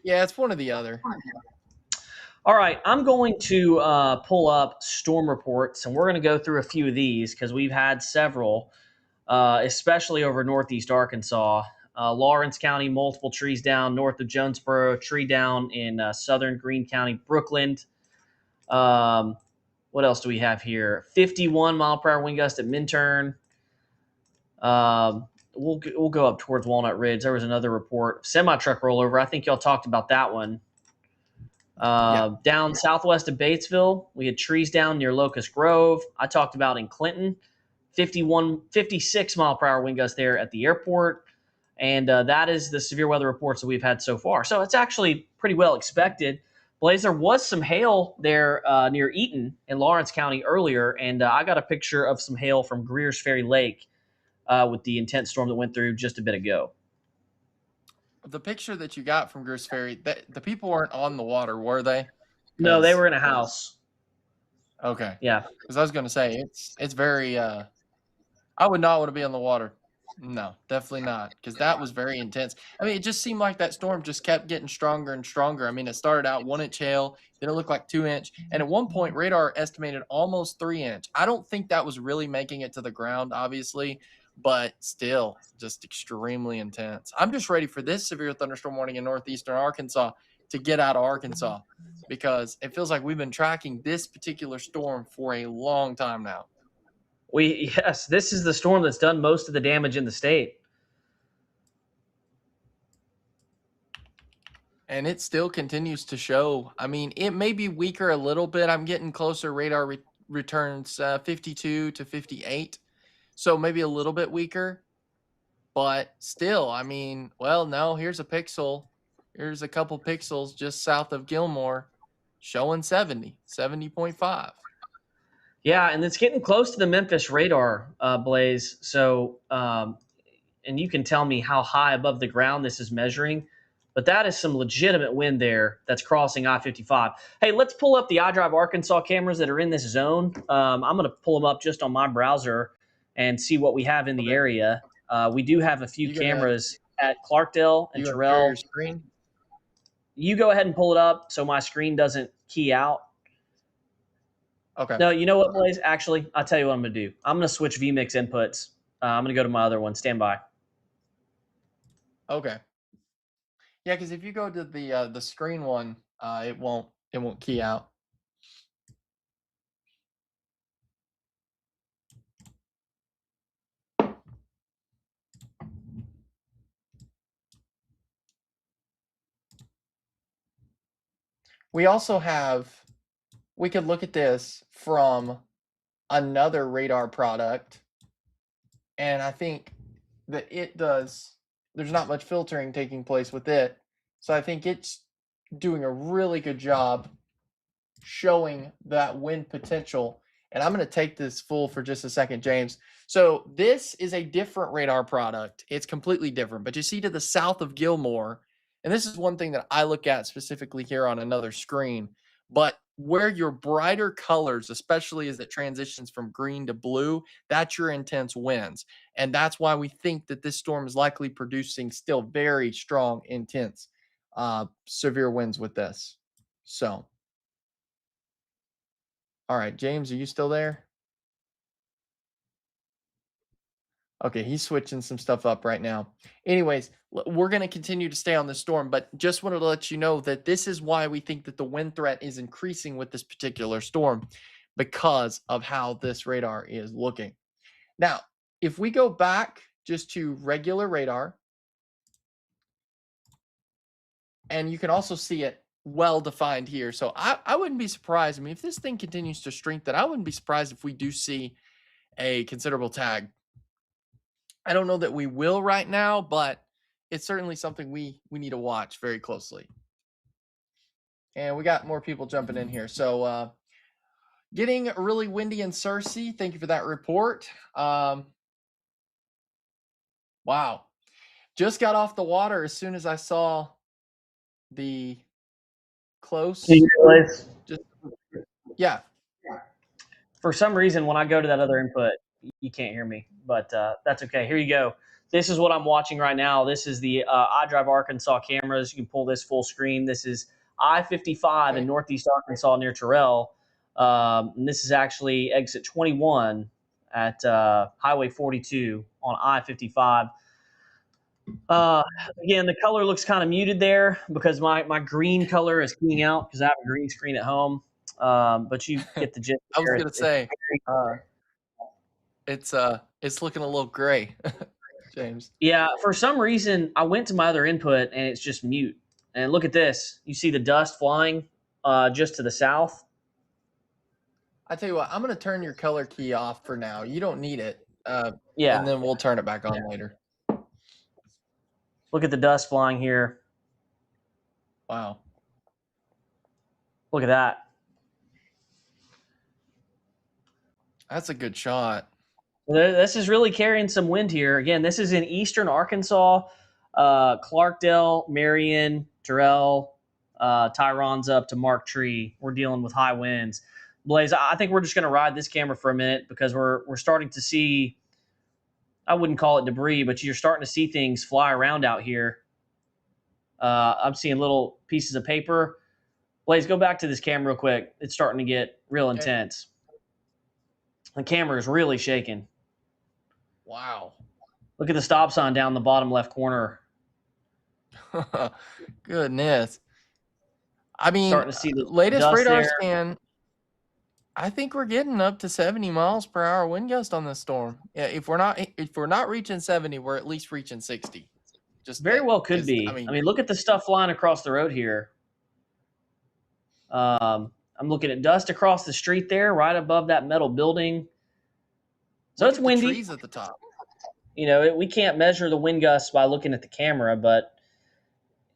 Yeah, it's one or the other.
All right, I'm going to pull up storm reports, and we're going to go through a few of these because we've had several, especially over northeast Arkansas. Lawrence County, multiple trees down north of Jonesboro, tree down in southern Greene County, Brookland. What else do we have here? 51 mile per hour wind gust at Minturn. We'll go up towards Walnut Ridge. There was another report, semi truck rollover. I think y'all talked about that one. Down southwest of Batesville, we had trees down near Locust Grove. I talked about in Clinton, 56 mile per hour wind gusts there at the airport. And that is the severe weather reports that we've had so far. So it's actually pretty well expected. Blaze, there was some hail there near Eaton in Lawrence County earlier, and I got a picture of some hail from Greer's Ferry Lake with the intense storm that went through just a bit ago.
The picture that you got from Greer's Ferry, the people weren't on the water, were they?
No, they were in a house.
Okay.
Yeah.
Because I was going to say, it's very, I would not want to be on the water. No, definitely not. Because that was very intense. I mean, it just seemed like that storm just kept getting stronger and stronger. I mean, it started out 1-inch hail, then it looked like 2-inch. And at one point, radar estimated almost 3-inch. I don't think that was really making it to the ground, obviously, but still just extremely intense. I'm just ready for this severe thunderstorm warning in northeastern Arkansas to get out of Arkansas, because it feels like we've been tracking this particular storm for a long time now.
Yes, this is the storm that's done most of the damage in the state.
And it still continues to show. I mean, it may be weaker a little bit. I'm getting closer. Radar returns 52 to 58. So maybe a little bit weaker. But still, I mean, well, no, here's a pixel. Here's a couple pixels just south of Gilmore showing 70.5.
Yeah, and it's getting close to the Memphis radar, Blaze. So, and you can tell me how high above the ground this is measuring, but that is some legitimate wind there that's crossing I-55. Hey, let's pull up the iDrive Arkansas cameras that are in this zone. I'm going to pull them up just on my browser and see what we have in the area. We do have a few cameras at Clarkdale and Terrell. You go ahead and pull it up so my screen doesn't key out.
Okay.
No, you know what, Blaze? Actually, I'll tell you what I'm going to do. I'm going to switch vMix inputs. I'm going to go to my other one. Stand by.
Okay. Yeah, because if you go to the screen one, it won't key out. We also have, we could look at this from another radar product, and I think that there's not much filtering taking place with it. So I think it's doing a really good job showing that wind potential. And I'm going to take this full for just a second, James. So this is a different radar product. It's completely different. But you see to the south of Gilmore, and this is one thing that I look at specifically here on another screen, but where your brighter colors, especially as it transitions from green to blue, that's your intense winds. And that's why we think that this storm is likely producing still very strong, intense, severe winds with this. So, all right, James, are you still there? Okay, he's switching some stuff up right now. Anyways, we're going to continue to stay on the storm, but just wanted to let you know that this is why we think that the wind threat is increasing with this particular storm, because of how this radar is looking. Now, if we go back just to regular radar, and you can also see it well defined here. So I wouldn't be surprised. I mean, if this thing continues to strengthen, I wouldn't be surprised if we do see a considerable tag. I don't know that we will right now, but it's certainly something we need to watch very closely. And we got more people jumping in here. So getting really windy in Searcy. Thank you for that report. Wow. Just got off the water as soon as I saw the close.
Can you hear, Blaze?
Just, yeah.
For some reason, when I go to that other input, you can't hear me, but that's okay. Here you go. This is what I'm watching right now. This is the iDrive Arkansas cameras. You can pull this full screen. This is I-55 in Northeast Arkansas near Terrell. And this is actually exit 21 at Highway 42 on I-55. Again, the color looks kind of muted there because my green color is keying out because I have a green screen at home. But you get the gist.
I was going to say, it's looking a little gray, James.
Yeah, for some reason, I went to my other input and it's just mute. And look at this. You see the dust flying just to the south?
I tell you what, I'm going to turn your color key off for now. You don't need it.
Yeah.
And then we'll turn it back on later.
Look at the dust flying here.
Wow.
Look at that.
That's a good shot.
This is really carrying some wind here. Again, this is in eastern Arkansas, Clarkdale, Marion, Terrell, Tyron's up to Mark Tree. We're dealing with high winds. Blaze, I think we're just going to ride this camera for a minute because we're starting to see, I wouldn't call it debris, but you're starting to see things fly around out here. I'm seeing little pieces of paper. Blaze, go back to this camera real quick. It's starting to get real intense. The camera is really shaking.
Wow.
Look at the stop sign down the bottom left corner.
Goodness. I mean,
starting to see the
latest radar
there.
scan, I think we're getting up to 70 miles per hour wind gust on this storm. Yeah, if we're not reaching 70, we're at least reaching 60. Just
very well could be. I mean, look at the stuff flying across the road here. I'm looking at dust across the street there, right above that metal building. So it's windy.
Trees at the top.
You know, we can't measure the wind gusts by looking at the camera, but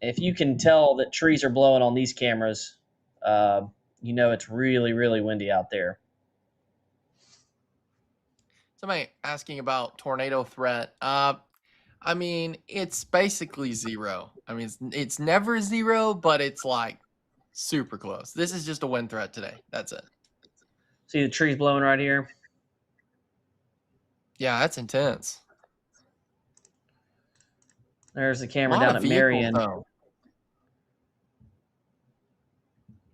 if you can tell that trees are blowing on these cameras, you know it's really, really windy out there.
Somebody asking about tornado threat. I mean, it's basically zero. I mean, it's never zero, but it's like super close. This is just a wind threat today. That's it.
See the trees blowing right here?
Yeah, that's intense.
There's the camera down at Marion.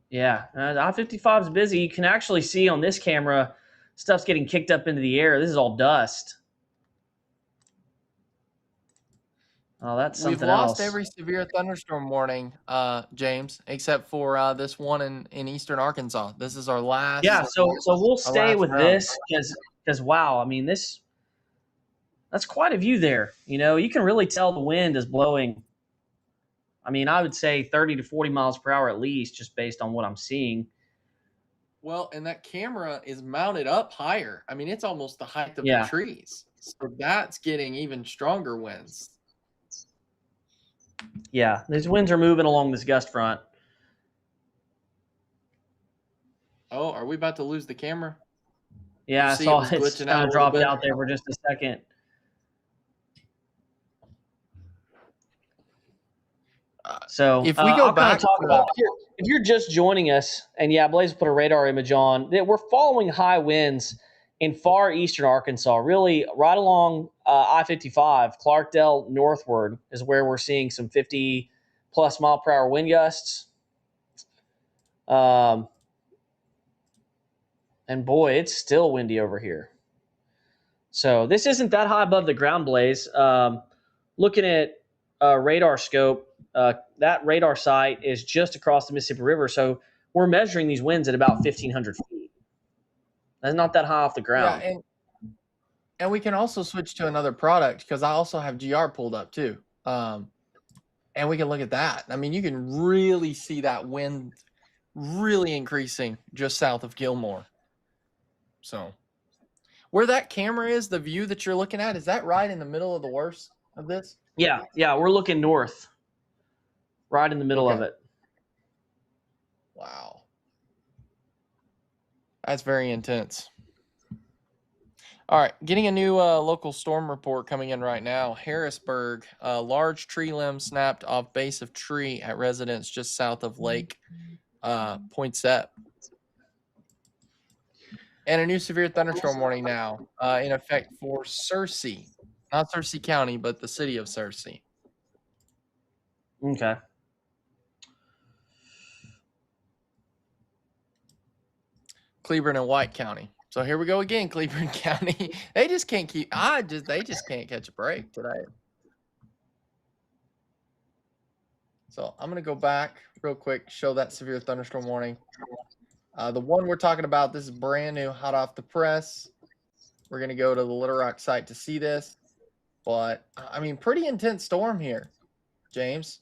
Yeah, I-55 is busy. You can actually see on this camera, stuff's getting kicked up into the air. This is all dust. Oh, that's something else.
We've lost every severe thunderstorm warning, James, except for this one in eastern Arkansas. This is our last.
Yeah, so we'll stay with this because wow, I mean that's quite a view there. You know, you can really tell the wind is blowing. I mean, I would say 30 to 40 miles per hour at least, just based on what I'm seeing.
Well, and that camera is mounted up higher. I mean, it's almost the height of the trees. So that's getting even stronger winds.
Yeah, these winds are moving along this gust front.
Oh, are we about to lose the camera?
Yeah, I saw it's kind of dropped out there for just a second. So
if we go back,
talk about if you're just joining us, and yeah, Blaze put a radar image on. We're following high winds in far eastern Arkansas, really right along I-55, Clarkdale northward is where we're seeing some 50-plus mile per hour wind gusts. And boy, it's still windy over here. So this isn't that high above the ground, Blaze. Looking at radar scope, that radar site is just across the Mississippi River. So we're measuring these winds at about 1,500 feet. That's not that high off the ground.
Yeah, and we can also switch to another product because I also have GR pulled up too. And And we can look at that. I mean, you can really see that wind really increasing just south of Gilmore. So where that camera is, the view that you're looking at, is that right in the middle of the worst of this?
Yeah, we're looking north, right in the middle of
Okay.
it.
Wow. That's very intense. All right, getting a new local storm report coming in right now. Harrisburg, large tree limb snapped off base of tree at residence just south of Lake Poinsett. And a new severe thunderstorm warning now in effect for Searcy. Not Searcy County, but the city of Searcy.
Okay.
Cleburne and White County. So here we go again, Cleburne County. They just can't they just can't catch a break today. So I'm gonna go back real quick, show that severe thunderstorm warning. The one we're talking about, this is brand new, hot off the press. We're gonna go to the Little Rock site to see this. But I mean, pretty intense storm here, James.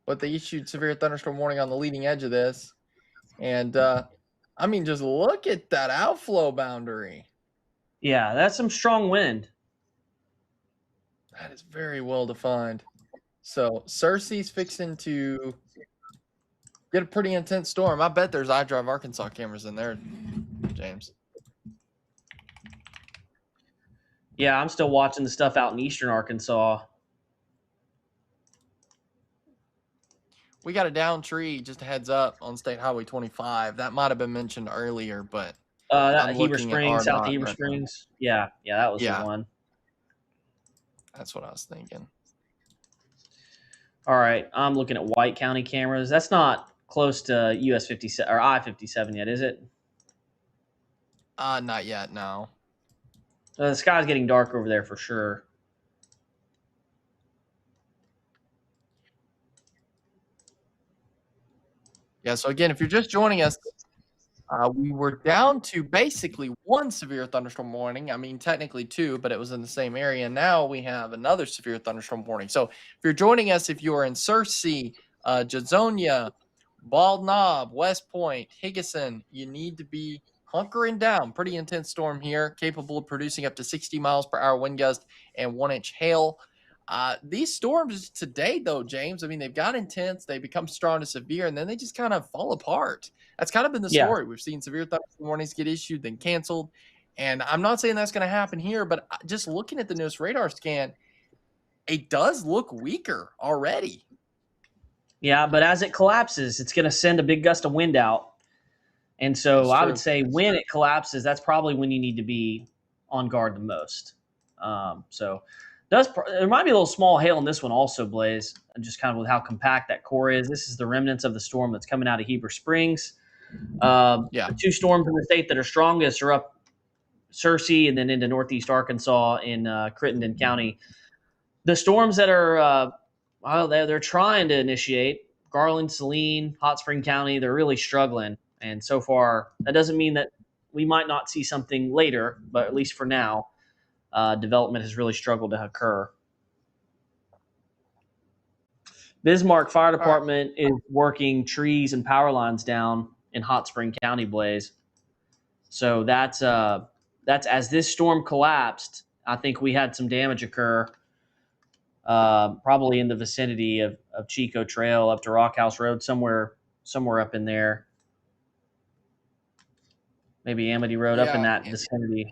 But they issued severe thunderstorm warning on the leading edge of this. And I mean, just look at that outflow boundary.
Yeah, that's some strong wind.
That is very well defined. So Searcy's fixing to get a pretty intense storm. I bet there's iDrive Arkansas cameras in there, James.
Yeah, I'm still watching the stuff out in eastern Arkansas.
We got a down tree, just a heads up, on State Highway 25. That might have been mentioned earlier, but
That
I'm
Heber
looking at
Springs, south of
RDOT
Heber
right now.
Springs. Yeah, that was
Yeah.
the one.
That's what I was thinking.
All right, I'm looking at White County cameras. That's not close to US 57 or I-57 yet, is it?
Not yet, no.
The sky's getting dark over there for sure.
Yeah, so again, if you're just joining us, we were down to basically one severe thunderstorm warning. I mean, technically two, but it was in the same area. Now we have another severe thunderstorm warning. So if you're joining us, if you are in Searcy, Jazonia, Bald Knob, West Point, Higgison, you need to be hunkering down. Pretty intense storm here, capable of producing up to 60 miles per hour wind gust and 1-inch hail. These storms today, though, James, I mean, they've got intense, they become strong to severe, and then they just kind of fall apart. That's kind of been the story. We've seen severe thunderstorm warnings get issued, then canceled. And I'm not saying that's going to happen here, but just looking at the newest radar scan, it does look weaker already.
Yeah, but as it collapses, it's going to send a big gust of wind out. And so I would say when it collapses, that's probably when you need to be on guard the most. There might be a little small hail in this one also, Blaze, just kind of with how compact that core is. This is the remnants of the storm that's coming out of Heber Springs. The two storms in the state that are strongest are up Searcy and then into northeast Arkansas in Crittenden County. The storms that are, they're trying to initiate, Garland, Saline, Hot Spring County, they're really struggling. And so far, that doesn't mean that we might not see something later, but at least for now, development has really struggled to occur. Bismarck Fire Department is working trees and power lines down in Hot Spring County, Blaze. So that's as this storm collapsed, I think we had some damage occur, probably in the vicinity of Chico Trail up to Rock House Road, somewhere up in there. Maybe Amity Road, up in that vicinity.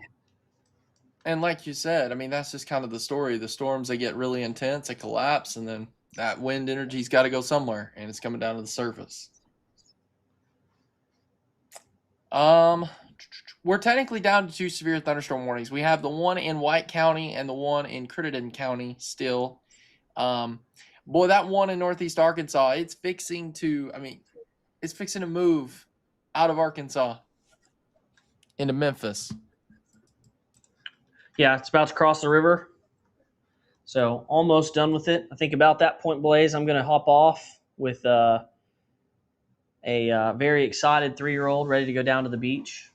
And like you said, I mean, that's just kind of the story. The storms, they get really intense, they collapse, and then that wind energy's got to go somewhere, and it's coming down to the surface. We're technically down to two severe thunderstorm warnings. We have the one in White County and the one in Crittenden County still. Boy, that one in northeast Arkansas, it's fixing to move out of Arkansas into Memphis.
Yeah, it's about to cross the river. So almost done with it. I think about that point, Blaze, I'm going to hop off with a very excited 3-year-old ready to go down to the beach.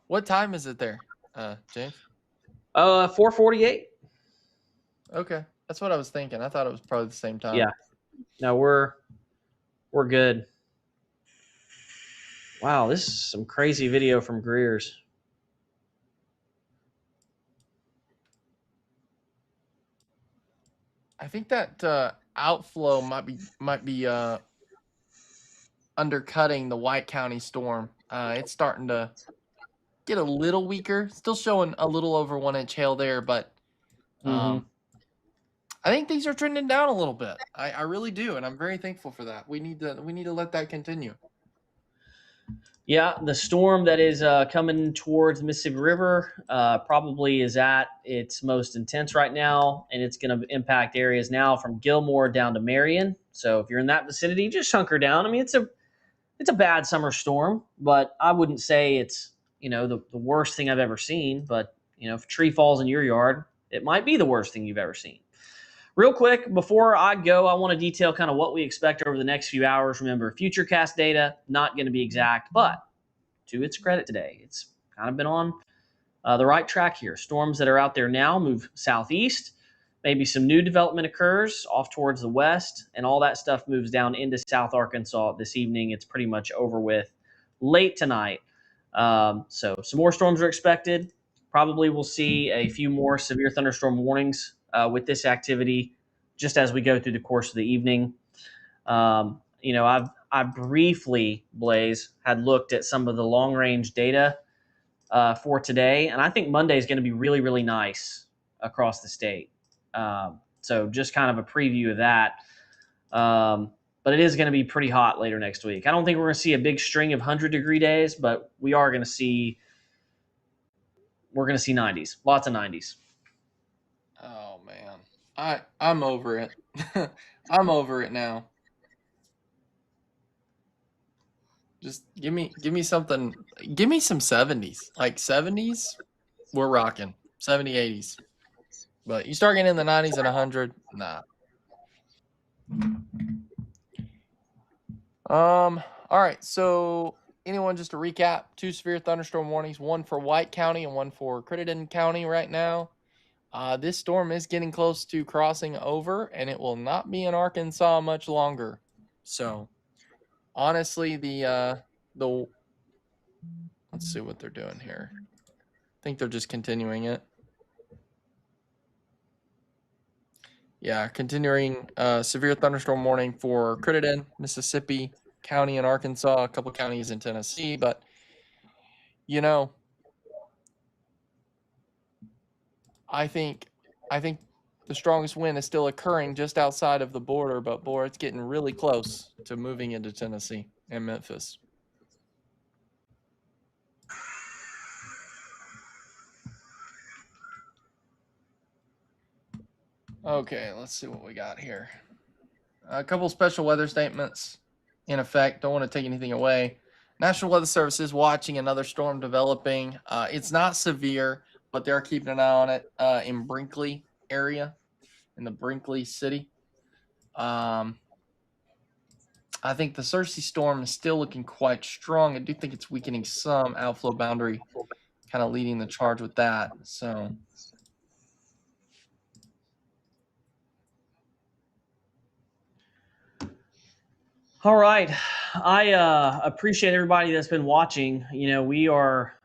What time is it there, James?
4:48.
Okay, that's what I was thinking. I thought it was probably the same time.
Yeah. No, we're good. Wow, this is some crazy video from Greer's.
I think that outflow might be undercutting the White County storm. It's starting to get a little weaker. Still showing a little over 1 inch hail there, but
Mm-hmm.
I think things are trending down a little bit. I really do, and I'm very thankful for that. We need to let that continue.
Yeah, the storm that is coming towards the Mississippi River probably is at its most intense right now, and it's going to impact areas now from Gilmore down to Marion. So if you're in that vicinity, just hunker down. I mean, it's a bad summer storm, but I wouldn't say it's the worst thing I've ever seen. But if a tree falls in your yard, it might be the worst thing you've ever seen. Real quick, before I go, I want to detail kind of what we expect over the next few hours. Remember, futurecast data, not going to be exact, but to its credit today, it's kind of been on the right track here. Storms that are out there now move southeast. Maybe some new development occurs off towards the west, and all that stuff moves down into South Arkansas this evening. It's pretty much over with late tonight. So some more storms are expected. Probably we'll see a few more severe thunderstorm warnings with this activity just as we go through the course of the evening. I briefly, Blaze, had looked at some of the long range data for today, and I think Monday is going to be really, really nice across the state. So just kind of a preview of that. But it is going to be pretty hot later next week. I don't think we're going to see a big string of 100-degree days, but we're going to see 90s, lots of 90s.
Oh man, I'm over it. I'm over it now. Just give me something. Give me some 70s. Like 70s, we're rocking. 70, 80s. But you start getting in the 90s and 100, nah. All right. So anyone, just to recap, 2 severe thunderstorm warnings, one for White County and one for Crittenden County right now. This storm is getting close to crossing over, and it will not be in Arkansas much longer. So honestly, the let's see what they're doing here. I think they're just continuing it. Yeah, continuing severe thunderstorm warning for Crittenden, Mississippi County, and Arkansas, a couple counties in Tennessee. But I think the strongest wind is still occurring just outside of the border, but boy, it's getting really close to moving into Tennessee and Memphis. Okay, let's see what we got here. A couple special weather statements in effect. Don't want to take anything away. National Weather Service is watching another storm developing. It's not severe, but they're keeping an eye on it in Brinkley area, in the Brinkley city. I think the Cersei storm is still looking quite strong. I do think it's weakening some. Outflow boundary kind of leading the charge with that. So
All right. I appreciate everybody that's been watching. We are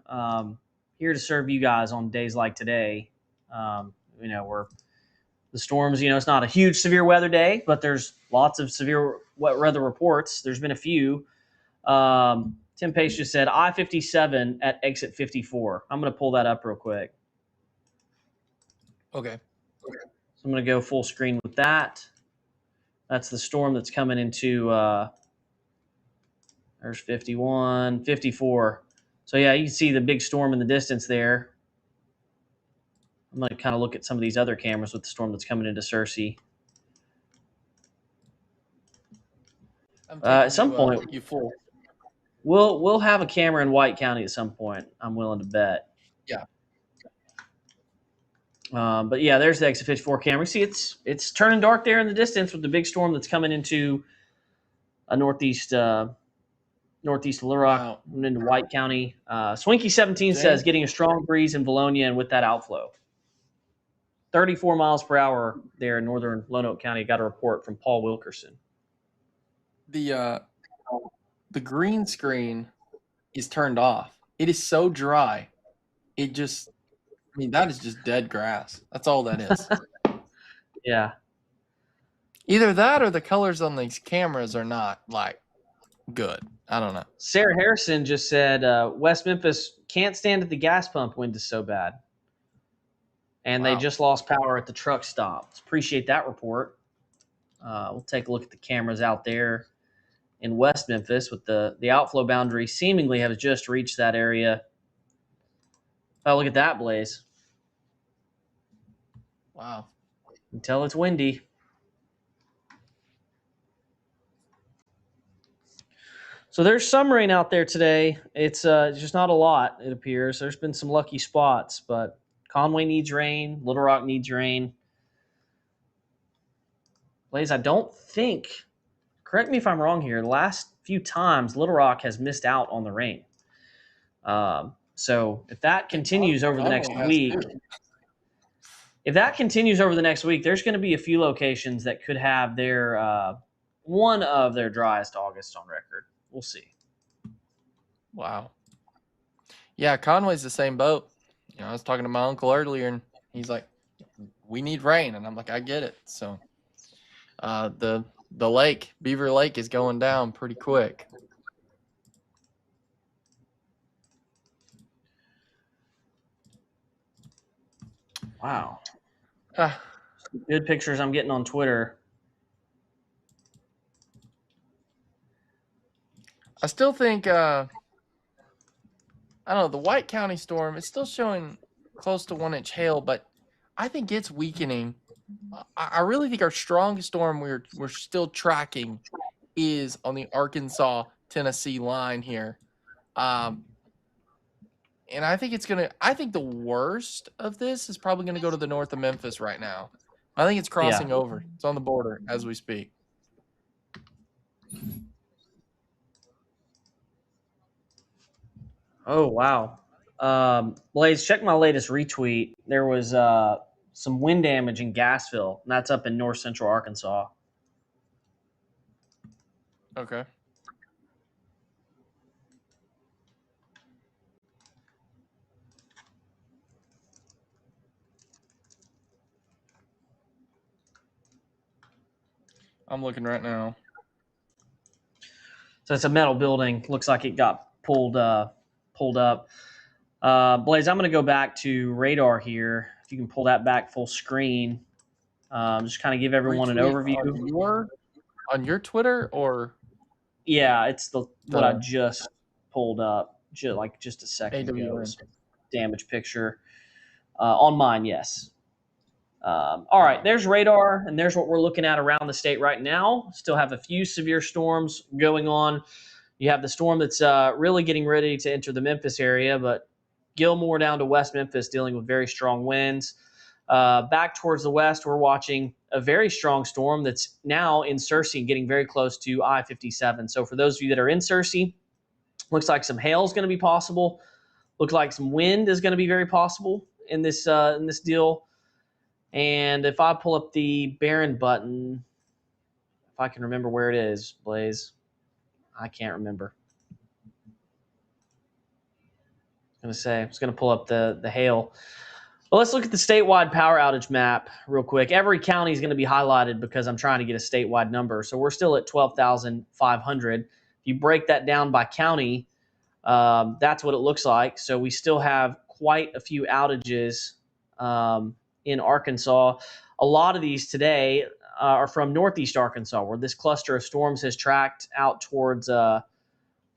here to serve you guys on days like today. We're the storms, it's not a huge severe weather day, but there's lots of severe wet weather reports. There's been a few. Tim Pace just said I-57 at exit 54. I'm going to pull that up real quick.
okay.
So I'm going to go full screen with that. That's the storm that's coming into there's 51, 54. So yeah, you can see the big storm in the distance there. I'm going to kind of look at some of these other cameras with the storm that's coming into Cersei. At some point,
you fool.
We'll have a camera in White County at some point. I'm willing to bet.
Yeah.
But yeah, there's the exit 54 camera. You see, it's turning dark there in the distance with the big storm that's coming into a northeast Little Rock and into White County. Swinky 17 says getting a strong breeze in Valonia and with that outflow. 34 miles per hour there in northern Lonoke County. Got a report from Paul Wilkerson.
The green screen is turned off. It is so dry. It just, I mean, that is just dead grass. That's all that is.
Yeah.
Either that or the colors on these cameras are not like good. I don't know.
Sarah Harrison just said West Memphis can't stand at the gas pump. Wind is so bad. And they
Wow.
just lost power at the truck stop. Appreciate that report. We'll take a look at the cameras out there in West Memphis with the outflow boundary seemingly has just reached that area. Oh, look at that, Blaze.
Wow.
You can tell it's windy. So there's some rain out there today. It's just not a lot, it appears. There's been some lucky spots, but Conway needs rain. Little Rock needs rain. Blaze, I don't think, correct me if I'm wrong here, the last few times Little Rock has missed out on the rain. So if that continues over the next week, there's going to be a few locations that could have their one of their driest August on record. We'll see.
Wow. Yeah, Conway's the same boat. You know, I was talking to my uncle earlier, and he's like, "We need rain," and I'm like, "I get it." So, the lake, Beaver Lake, is going down pretty quick.
Wow. Good pictures I'm getting on Twitter.
I still think, I don't know, the White County storm is still showing close to 1 inch hail, but I think it's weakening. I really think our strongest storm we're still tracking is on the Arkansas-Tennessee line here. And I think I think the worst of this is probably going to go to the north of Memphis right now. I think it's crossing over. It's on the border as we speak.
Oh, wow. Blaze, check my latest retweet. There was some wind damage in Gassville, and that's up in north central Arkansas.
Okay. I'm looking right now.
So it's a metal building. Looks like it got pulled up. Blaze, I'm going to go back to radar here. If you can pull that back full screen, just kind of give everyone an overview.
On your Twitter or?
Yeah, it's what I just pulled up just a second ago.
AWN.
Damage picture on mine. Yes. All right, there's radar, and there's what we're looking at around the state right now. Still have a few severe storms going on. You have the storm that's really getting ready to enter the Memphis area, but Gilmore down to West Memphis dealing with very strong winds. Back towards the west, we're watching a very strong storm that's now in Searcy, getting very close to I-57. So for those of you that are in Searcy, looks like some hail is going to be possible. Looks like some wind is going to be very possible in this deal. And if I pull up the Barron button, if I can remember where it is, Blaze, I can't remember. I was going to pull up the hail. Well, let's look at the statewide power outage map real quick. Every county is going to be highlighted because I'm trying to get a statewide number. So we're still at 12,500. If you break that down by county, that's what it looks like. So we still have quite a few outages in Arkansas. A lot of these today are from northeast Arkansas, where this cluster of storms has tracked out towards the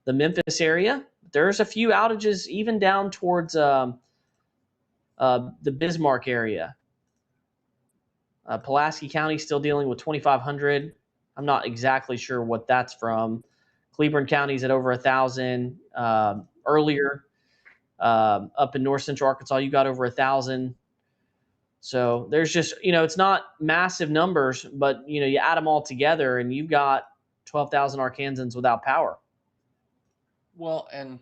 Memphis area. There's a few outages even down towards the Bismarck area. Pulaski County still dealing with 2,500. I'm not exactly sure what that's from. Cleburne County's at over 1,000. Earlier, up in north central Arkansas, you got over 1,000. So there's just, it's not massive numbers, but, you add them all together and you've got 12,000 Arkansans without power.
Well, and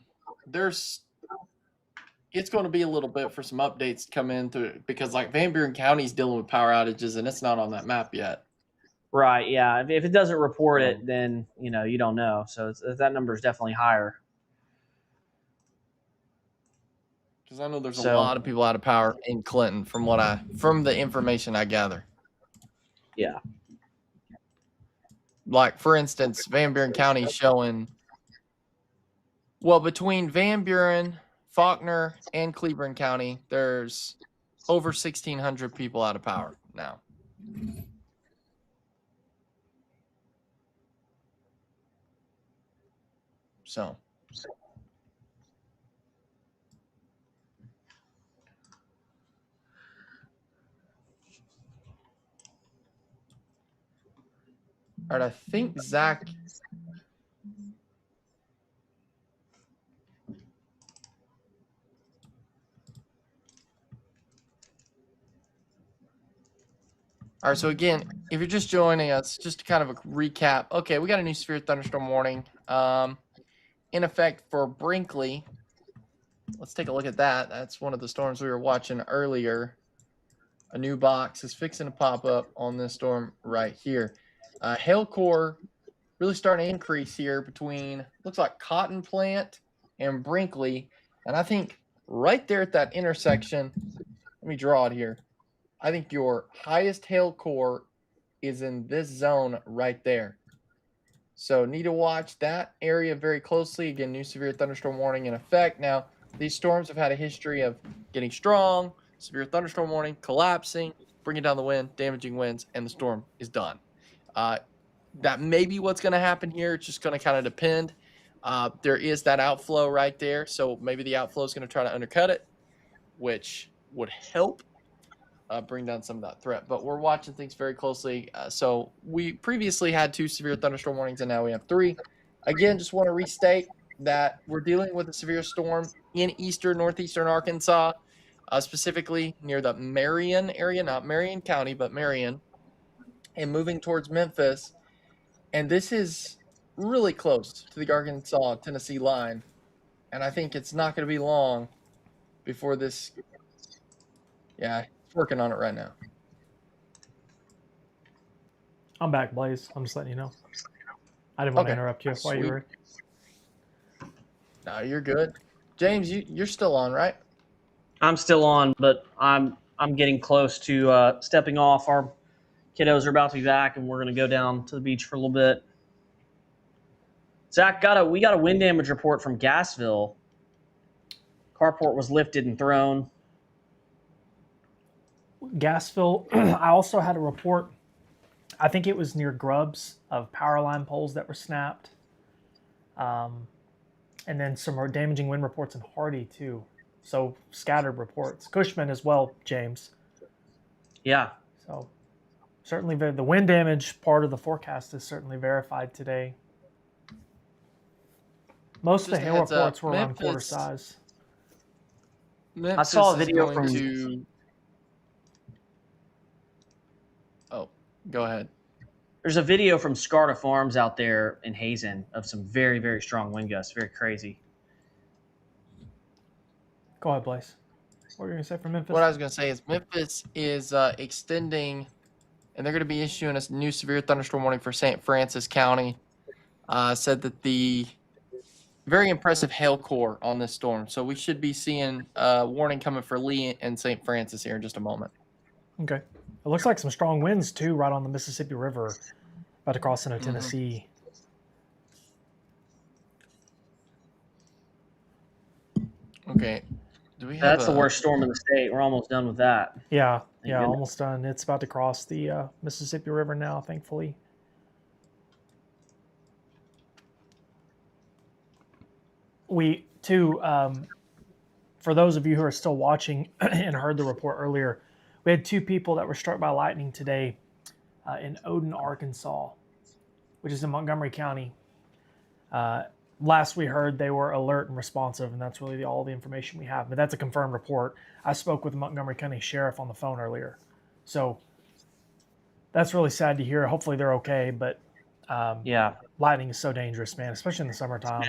there's, it's going to be a little bit for some updates to come into because like Van Buren County is dealing with power outages and it's not on that map yet.
Right. Yeah. If it doesn't report it, then you don't know. So that number is definitely higher.
Because I know there's
So-
a lot of people out of power in Clinton from the information I gather.
Yeah.
Like for instance, Van Buren County is showing between Van Buren, Faulkner, and Cleveland County, there's over 1,600 people out of power now. So. All right, I think Zach. All right, so again, if you're just joining us, just to kind of a recap. Okay, we got a new severe thunderstorm warning in effect for Brinkley. Let's take a look at that. That's one of the storms we were watching earlier. A new box is fixing to pop up on this storm right here. Hail core really starting to increase here between, looks like Cotton Plant and Brinkley. And I think right there at that intersection, let me draw it here. I think your highest hail core is in this zone right there. So need to watch that area very closely. Again, new severe thunderstorm warning in effect. Now, these storms have had a history of getting strong, severe thunderstorm warning, collapsing, bringing down the wind, damaging winds, and the storm is done. That may be what's going to happen here. It's just going to kind of depend. There is that outflow right there. So maybe the outflow is going to try to undercut it, which would help bring down some of that threat. But we're watching things very closely. So we previously had 2 severe thunderstorm warnings, and now we have 3. Again, just want to restate that we're dealing with a severe storm in northeastern Arkansas, specifically near the Marion area, not Marion County, but Marion, and moving towards Memphis. And this is really close to the Arkansas-Tennessee line. And I think it's not going to be long before this. Yeah, it's working on it right now.
I'm back, Blaze. I'm just letting you know. I didn't want to interrupt you while you were.
No, you're good. James, you're still on, right?
I'm still on, but I'm getting close to stepping off. Our kiddos are about to be back, and we're going to go down to the beach for a little bit. Zach, we got a wind damage report from Gassville. Carport was lifted and thrown.
Gassville, I also had a report, I think it was near Grubbs, of power line poles that were snapped. And then some more damaging wind reports in Hardy, too. So scattered reports. Cushman as well, James.
Yeah.
So certainly the wind damage part of the forecast is certainly verified today. Most of the hail reports were around quarter size.
Memphis
I saw a video from.
Oh, go ahead.
There's a video from Scarta Farms out there in Hazen of some very, very strong wind gusts. Very crazy.
Go ahead, Blaze. What were you going to say for Memphis?
What I was going to say is Memphis is extending, and they're going to be issuing a new severe thunderstorm warning for St. Francis County. Said that the very impressive hail core on this storm. So we should be seeing a warning coming for Lee and St. Francis here in just a moment.
Okay. It looks like some strong winds, too, right on the Mississippi River, about to cross into Tennessee.
Okay.
That's the worst storm in the state. We're almost done with that.
Yeah, almost done. It's about to cross the Mississippi River now, thankfully. We, too, for those of you who are still watching and heard the report earlier, we had 2 people that were struck by lightning today in Odin, Arkansas, which is in Montgomery County. Last we heard, they were alert and responsive, and that's really all the information we have. But that's a confirmed report. I spoke with the Montgomery County Sheriff on the phone earlier. So that's really sad to hear. Hopefully they're okay, but lightning is so dangerous, man, especially in the summertime.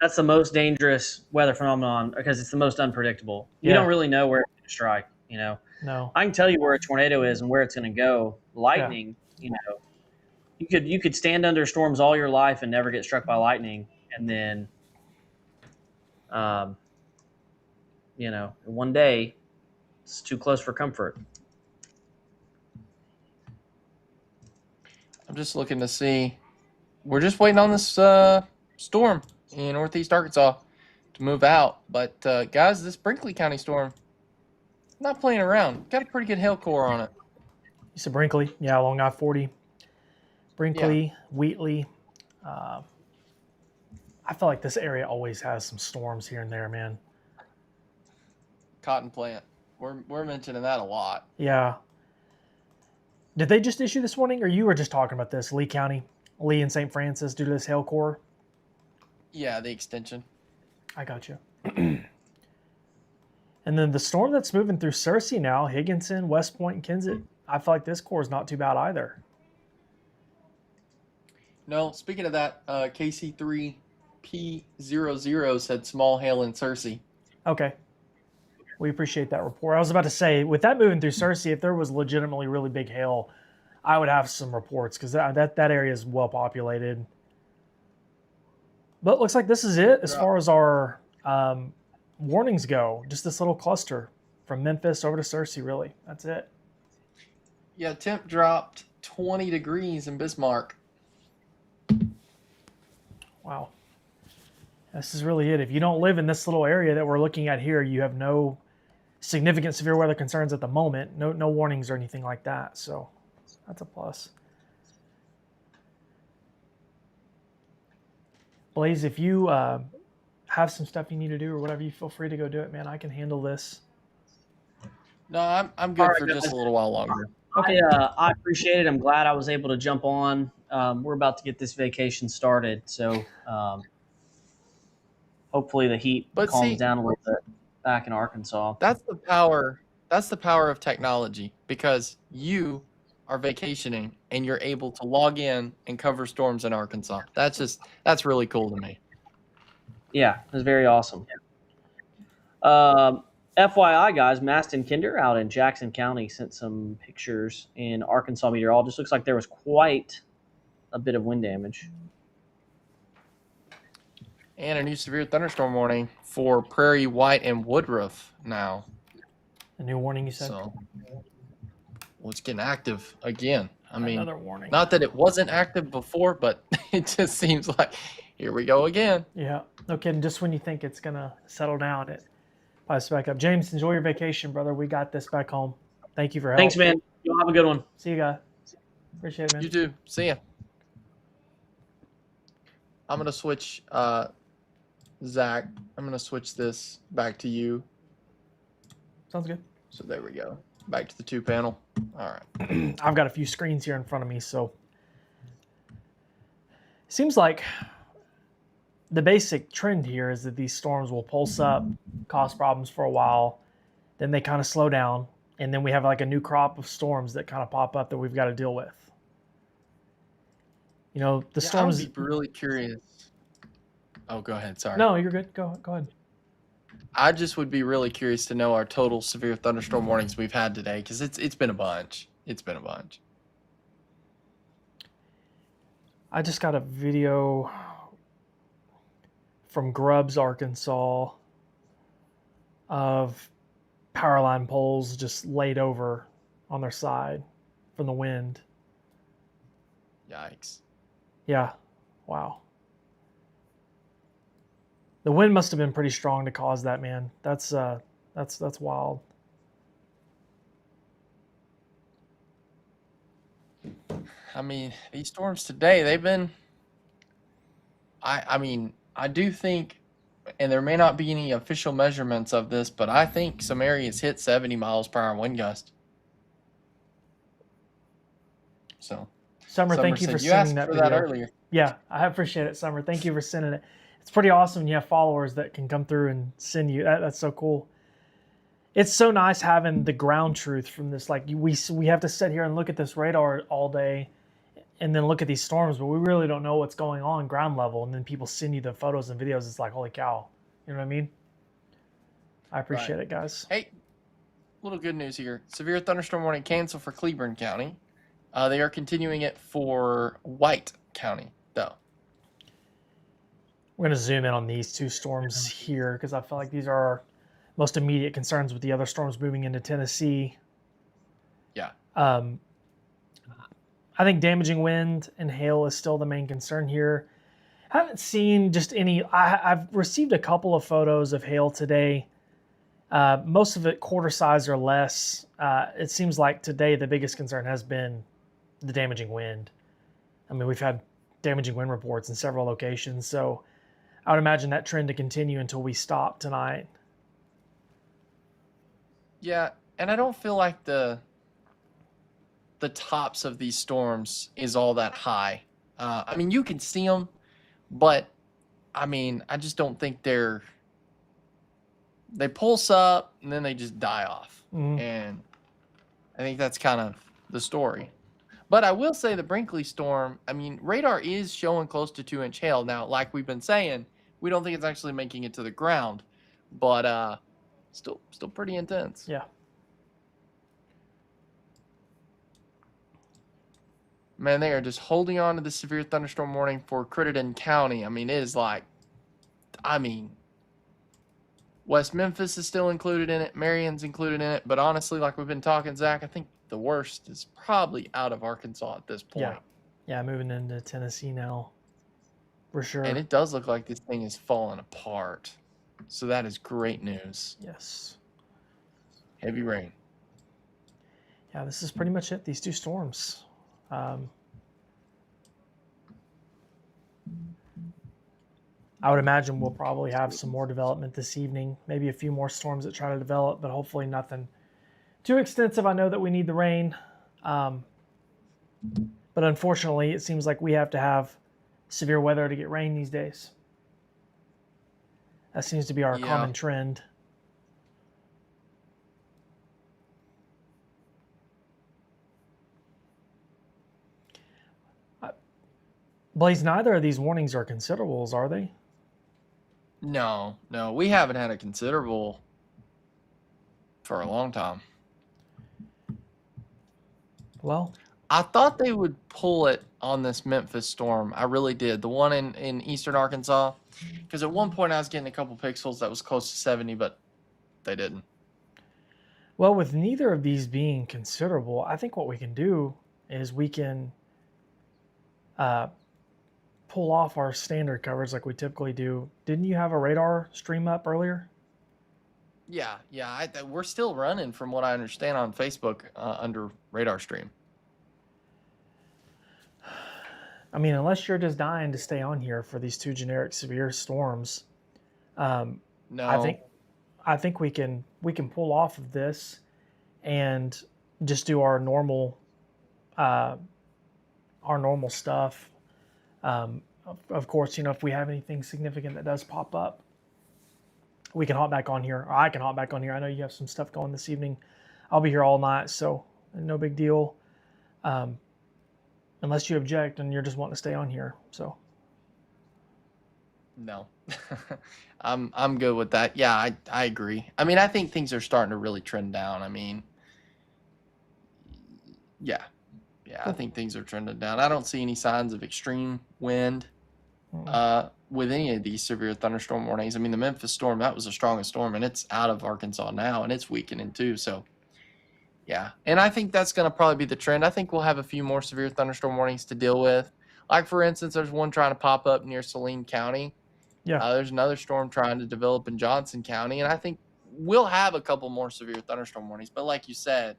That's the most dangerous weather phenomenon because it's the most unpredictable. You
Yeah.
don't really know where it's going to strike.
No.
I can tell you where a tornado is and where it's going to go. Lightning, you could stand under storms all your life and never get struck by lightning, and then, one day it's too close for comfort.
I'm just looking to see. We're just waiting on this storm in northeast Arkansas to move out. But guys, this Brinkley County storm, not playing around. Got a pretty good hail core on it.
You said Brinkley, yeah, along I-40. Brinkley, Wheatley. I feel like this area always has some storms here and there, man.
Cotton plant. We're mentioning that a lot.
Yeah. Did they just issue this warning, or you were just talking about this? Lee County, Lee and St. Francis due to this hail core?
Yeah, the extension.
I got you. And then the storm that's moving through Searcy now, Higginson, West Point, and Kensett, I feel like this core is not too bad either.
No, speaking of that, KC3P00 said small hail in Searcy.
Okay. We appreciate that report. I was about to say, with that moving through Searcy, if there was legitimately really big hail, I would have some reports because that area is well populated. But it looks like this is it as far as our warnings go. Just this little cluster from Memphis over to Searcy, really. That's it.
Yeah, temp dropped 20 degrees in Bismarck.
Wow. This is really it. If you don't live in this little area that we're looking at here, you have no significant severe weather concerns at the moment. No warnings or anything like that. So that's a plus. Blaze, if you have some stuff you need to do or whatever, you feel free to go do it, man. I can handle this.
No, I'm good for just a little while longer.
Okay.
I appreciate it. I'm glad I was able to jump on. We're about to get this vacation started, so hopefully the heat calms down a little bit back in Arkansas.
That's the power of technology, because you are vacationing and you're able to log in and cover storms in Arkansas. That's really cool to me.
Yeah, it's very awesome. FYI, guys, Maston Kinder out in Jackson County sent some pictures in Arkansas meteorologist. Looks like there was quite a bit of wind damage.
And a new severe thunderstorm warning for Prairie, White, and Woodruff now.
A new warning, you said?
So, well, it's getting active again. I mean,
another warning.
Not that it wasn't active before, but it just seems like here we go again.
Yeah, no kidding. Just when you think it's going to settle down, it pops back up. James, enjoy your vacation, brother. We got this back home. Thank you for help.
Thanks, man. You'll have a good one.
See you guys. Appreciate it, man.
You too. See ya. I'm going to switch, Zach, I'm going to switch this back to you.
Sounds good.
So there we go. Back to the 2 panel. All right.
I've got a few screens here in front of me, so it seems like the basic trend here is that these storms will pulse up, cause problems for a while, then they kind of slow down, and then we have like a new crop of storms that kind of pop up that we've got to deal with. You know, the storms.
I would be really curious. Oh, go ahead. Sorry.
No, you're good. Go ahead.
I just would be really curious to know our total severe thunderstorm warnings we've had today, because it's been a bunch. It's been a bunch.
I just got a video from Grubbs, Arkansas, of power line poles just laid over on their side from the wind.
Yikes.
Yeah. Wow. The wind must have been pretty strong to cause that, man. That's wild.
I mean, these storms today, they've been, I mean, I do think, and there may not be any official measurements of this, but I think some areas hit 70 miles per hour wind gust. So,
Summer, thank you for
you asked
sending that
for
video.
that earlier.
Yeah, I appreciate it, Summer. Thank you for sending it. It's pretty awesome when you have followers that can come through and send you. That's so cool. It's so nice having the ground truth from this. Like we have to sit here and look at this radar all day, and then look at these storms, but we really don't know what's going on ground level. And then people send you the photos and videos. It's like, holy cow. You know what I mean? I appreciate it, guys.
Hey, little good news here. Severe thunderstorm warning canceled for Cleburne County. They are continuing it for White County, though.
We're going to zoom in on these two storms here because I feel like these are our most immediate concerns with the other storms moving into Tennessee.
Yeah.
I think damaging wind and hail is still the main concern here. I haven't seen just any. I've received a couple of photos of hail today. Most of it quarter size or less. It seems like today the biggest concern has been the damaging wind. I mean, we've had damaging wind reports in several locations, so I would imagine that trend to continue until we stop tonight.
Yeah, and I don't feel like the tops of these storms is all that high. I mean, you can see them, but I mean, I just don't think they pulse up and then they just die off.
Mhm.
And I think that's kind of the story. But I will say the Brinkley storm, I mean, radar is showing close to 2-inch hail. Now, like we've been saying, we don't think it's actually making it to the ground, but still pretty intense.
Yeah.
Man, they are just holding on to the severe thunderstorm warning for Crittenden County. I mean, it is like, West Memphis is still included in it. Marion's included in it. But honestly, like we've been talking, Zach, I think the worst is probably out of Arkansas at this point.
Yeah, moving into Tennessee now, for sure.
And it does look like this thing is falling apart. So that is great news.
Yes.
Heavy rain.
Yeah, this is pretty much it. These two storms. I would imagine we'll probably have some more development this evening. Maybe a few more storms that try to develop, but hopefully nothing too extensive. I know that we need the rain. But unfortunately, it seems like we have to have severe weather to get rain these days. That seems to be our common trend. Blaze, neither of these warnings are considerables, are they?
No, we haven't had a considerable for a long time.
Well,
I thought they would pull it on this Memphis storm. I really did. The one in eastern Arkansas. Because at one point I was getting a couple pixels that was close to 70, but they didn't.
Well, with neither of these being considerable, I think what we can do is we can pull off our standard coverage like we typically do. Didn't you have a radar stream up earlier?
Yeah. We're still running from what I understand on Facebook under radar stream.
I mean, unless you're just dying to stay on here for these two generic severe storms,
No.
I think we can pull off of this and just do our normal stuff. Of course, if we have anything significant that does pop up, we can hop back on here, or I can hop back on here. I know you have some stuff going this evening. I'll be here all night, so no big deal. Unless you object and you're just wanting to stay on here, so.
No. I'm good with that. Yeah, I agree. I mean, I think things are starting to really trend down. I mean, yeah, I think things are trending down. I don't see any signs of extreme wind with any of these severe thunderstorm warnings. I mean, the Memphis storm, that was the strongest storm, and it's out of Arkansas now, and it's weakening too. So, yeah. And I think that's going to probably be the trend. I think we'll have a few more severe thunderstorm warnings to deal with. Like, for instance, there's one trying to pop up near Saline County.
Yeah.
There's another storm trying to develop in Johnson County, and I think we'll have a couple more severe thunderstorm warnings. But like you said,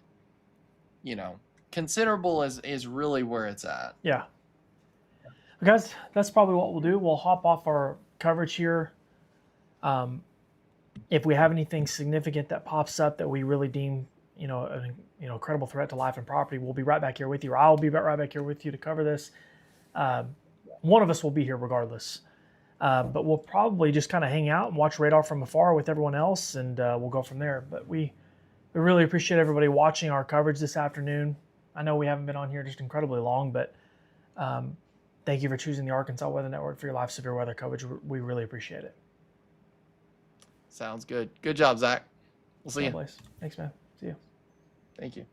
considerable is really where it's at.
Yeah. Guys, that's probably what we'll do. We'll hop off our coverage here. If we have anything significant that pops up that we really deem, a credible threat to life and property, we'll be right back here with you. Or I'll be right back here with you to cover this. One of us will be here regardless. But we'll probably just kind of hang out and watch radar from afar with everyone else, and we'll go from there. But we really appreciate everybody watching our coverage this afternoon. I know we haven't been on here just incredibly long, but Thank you for choosing the Arkansas Weather Network for your live severe weather coverage. We really appreciate it.
Sounds good. Good job, Zach. We'll see you.
Blaze. Thanks, man. See you.
Thank you.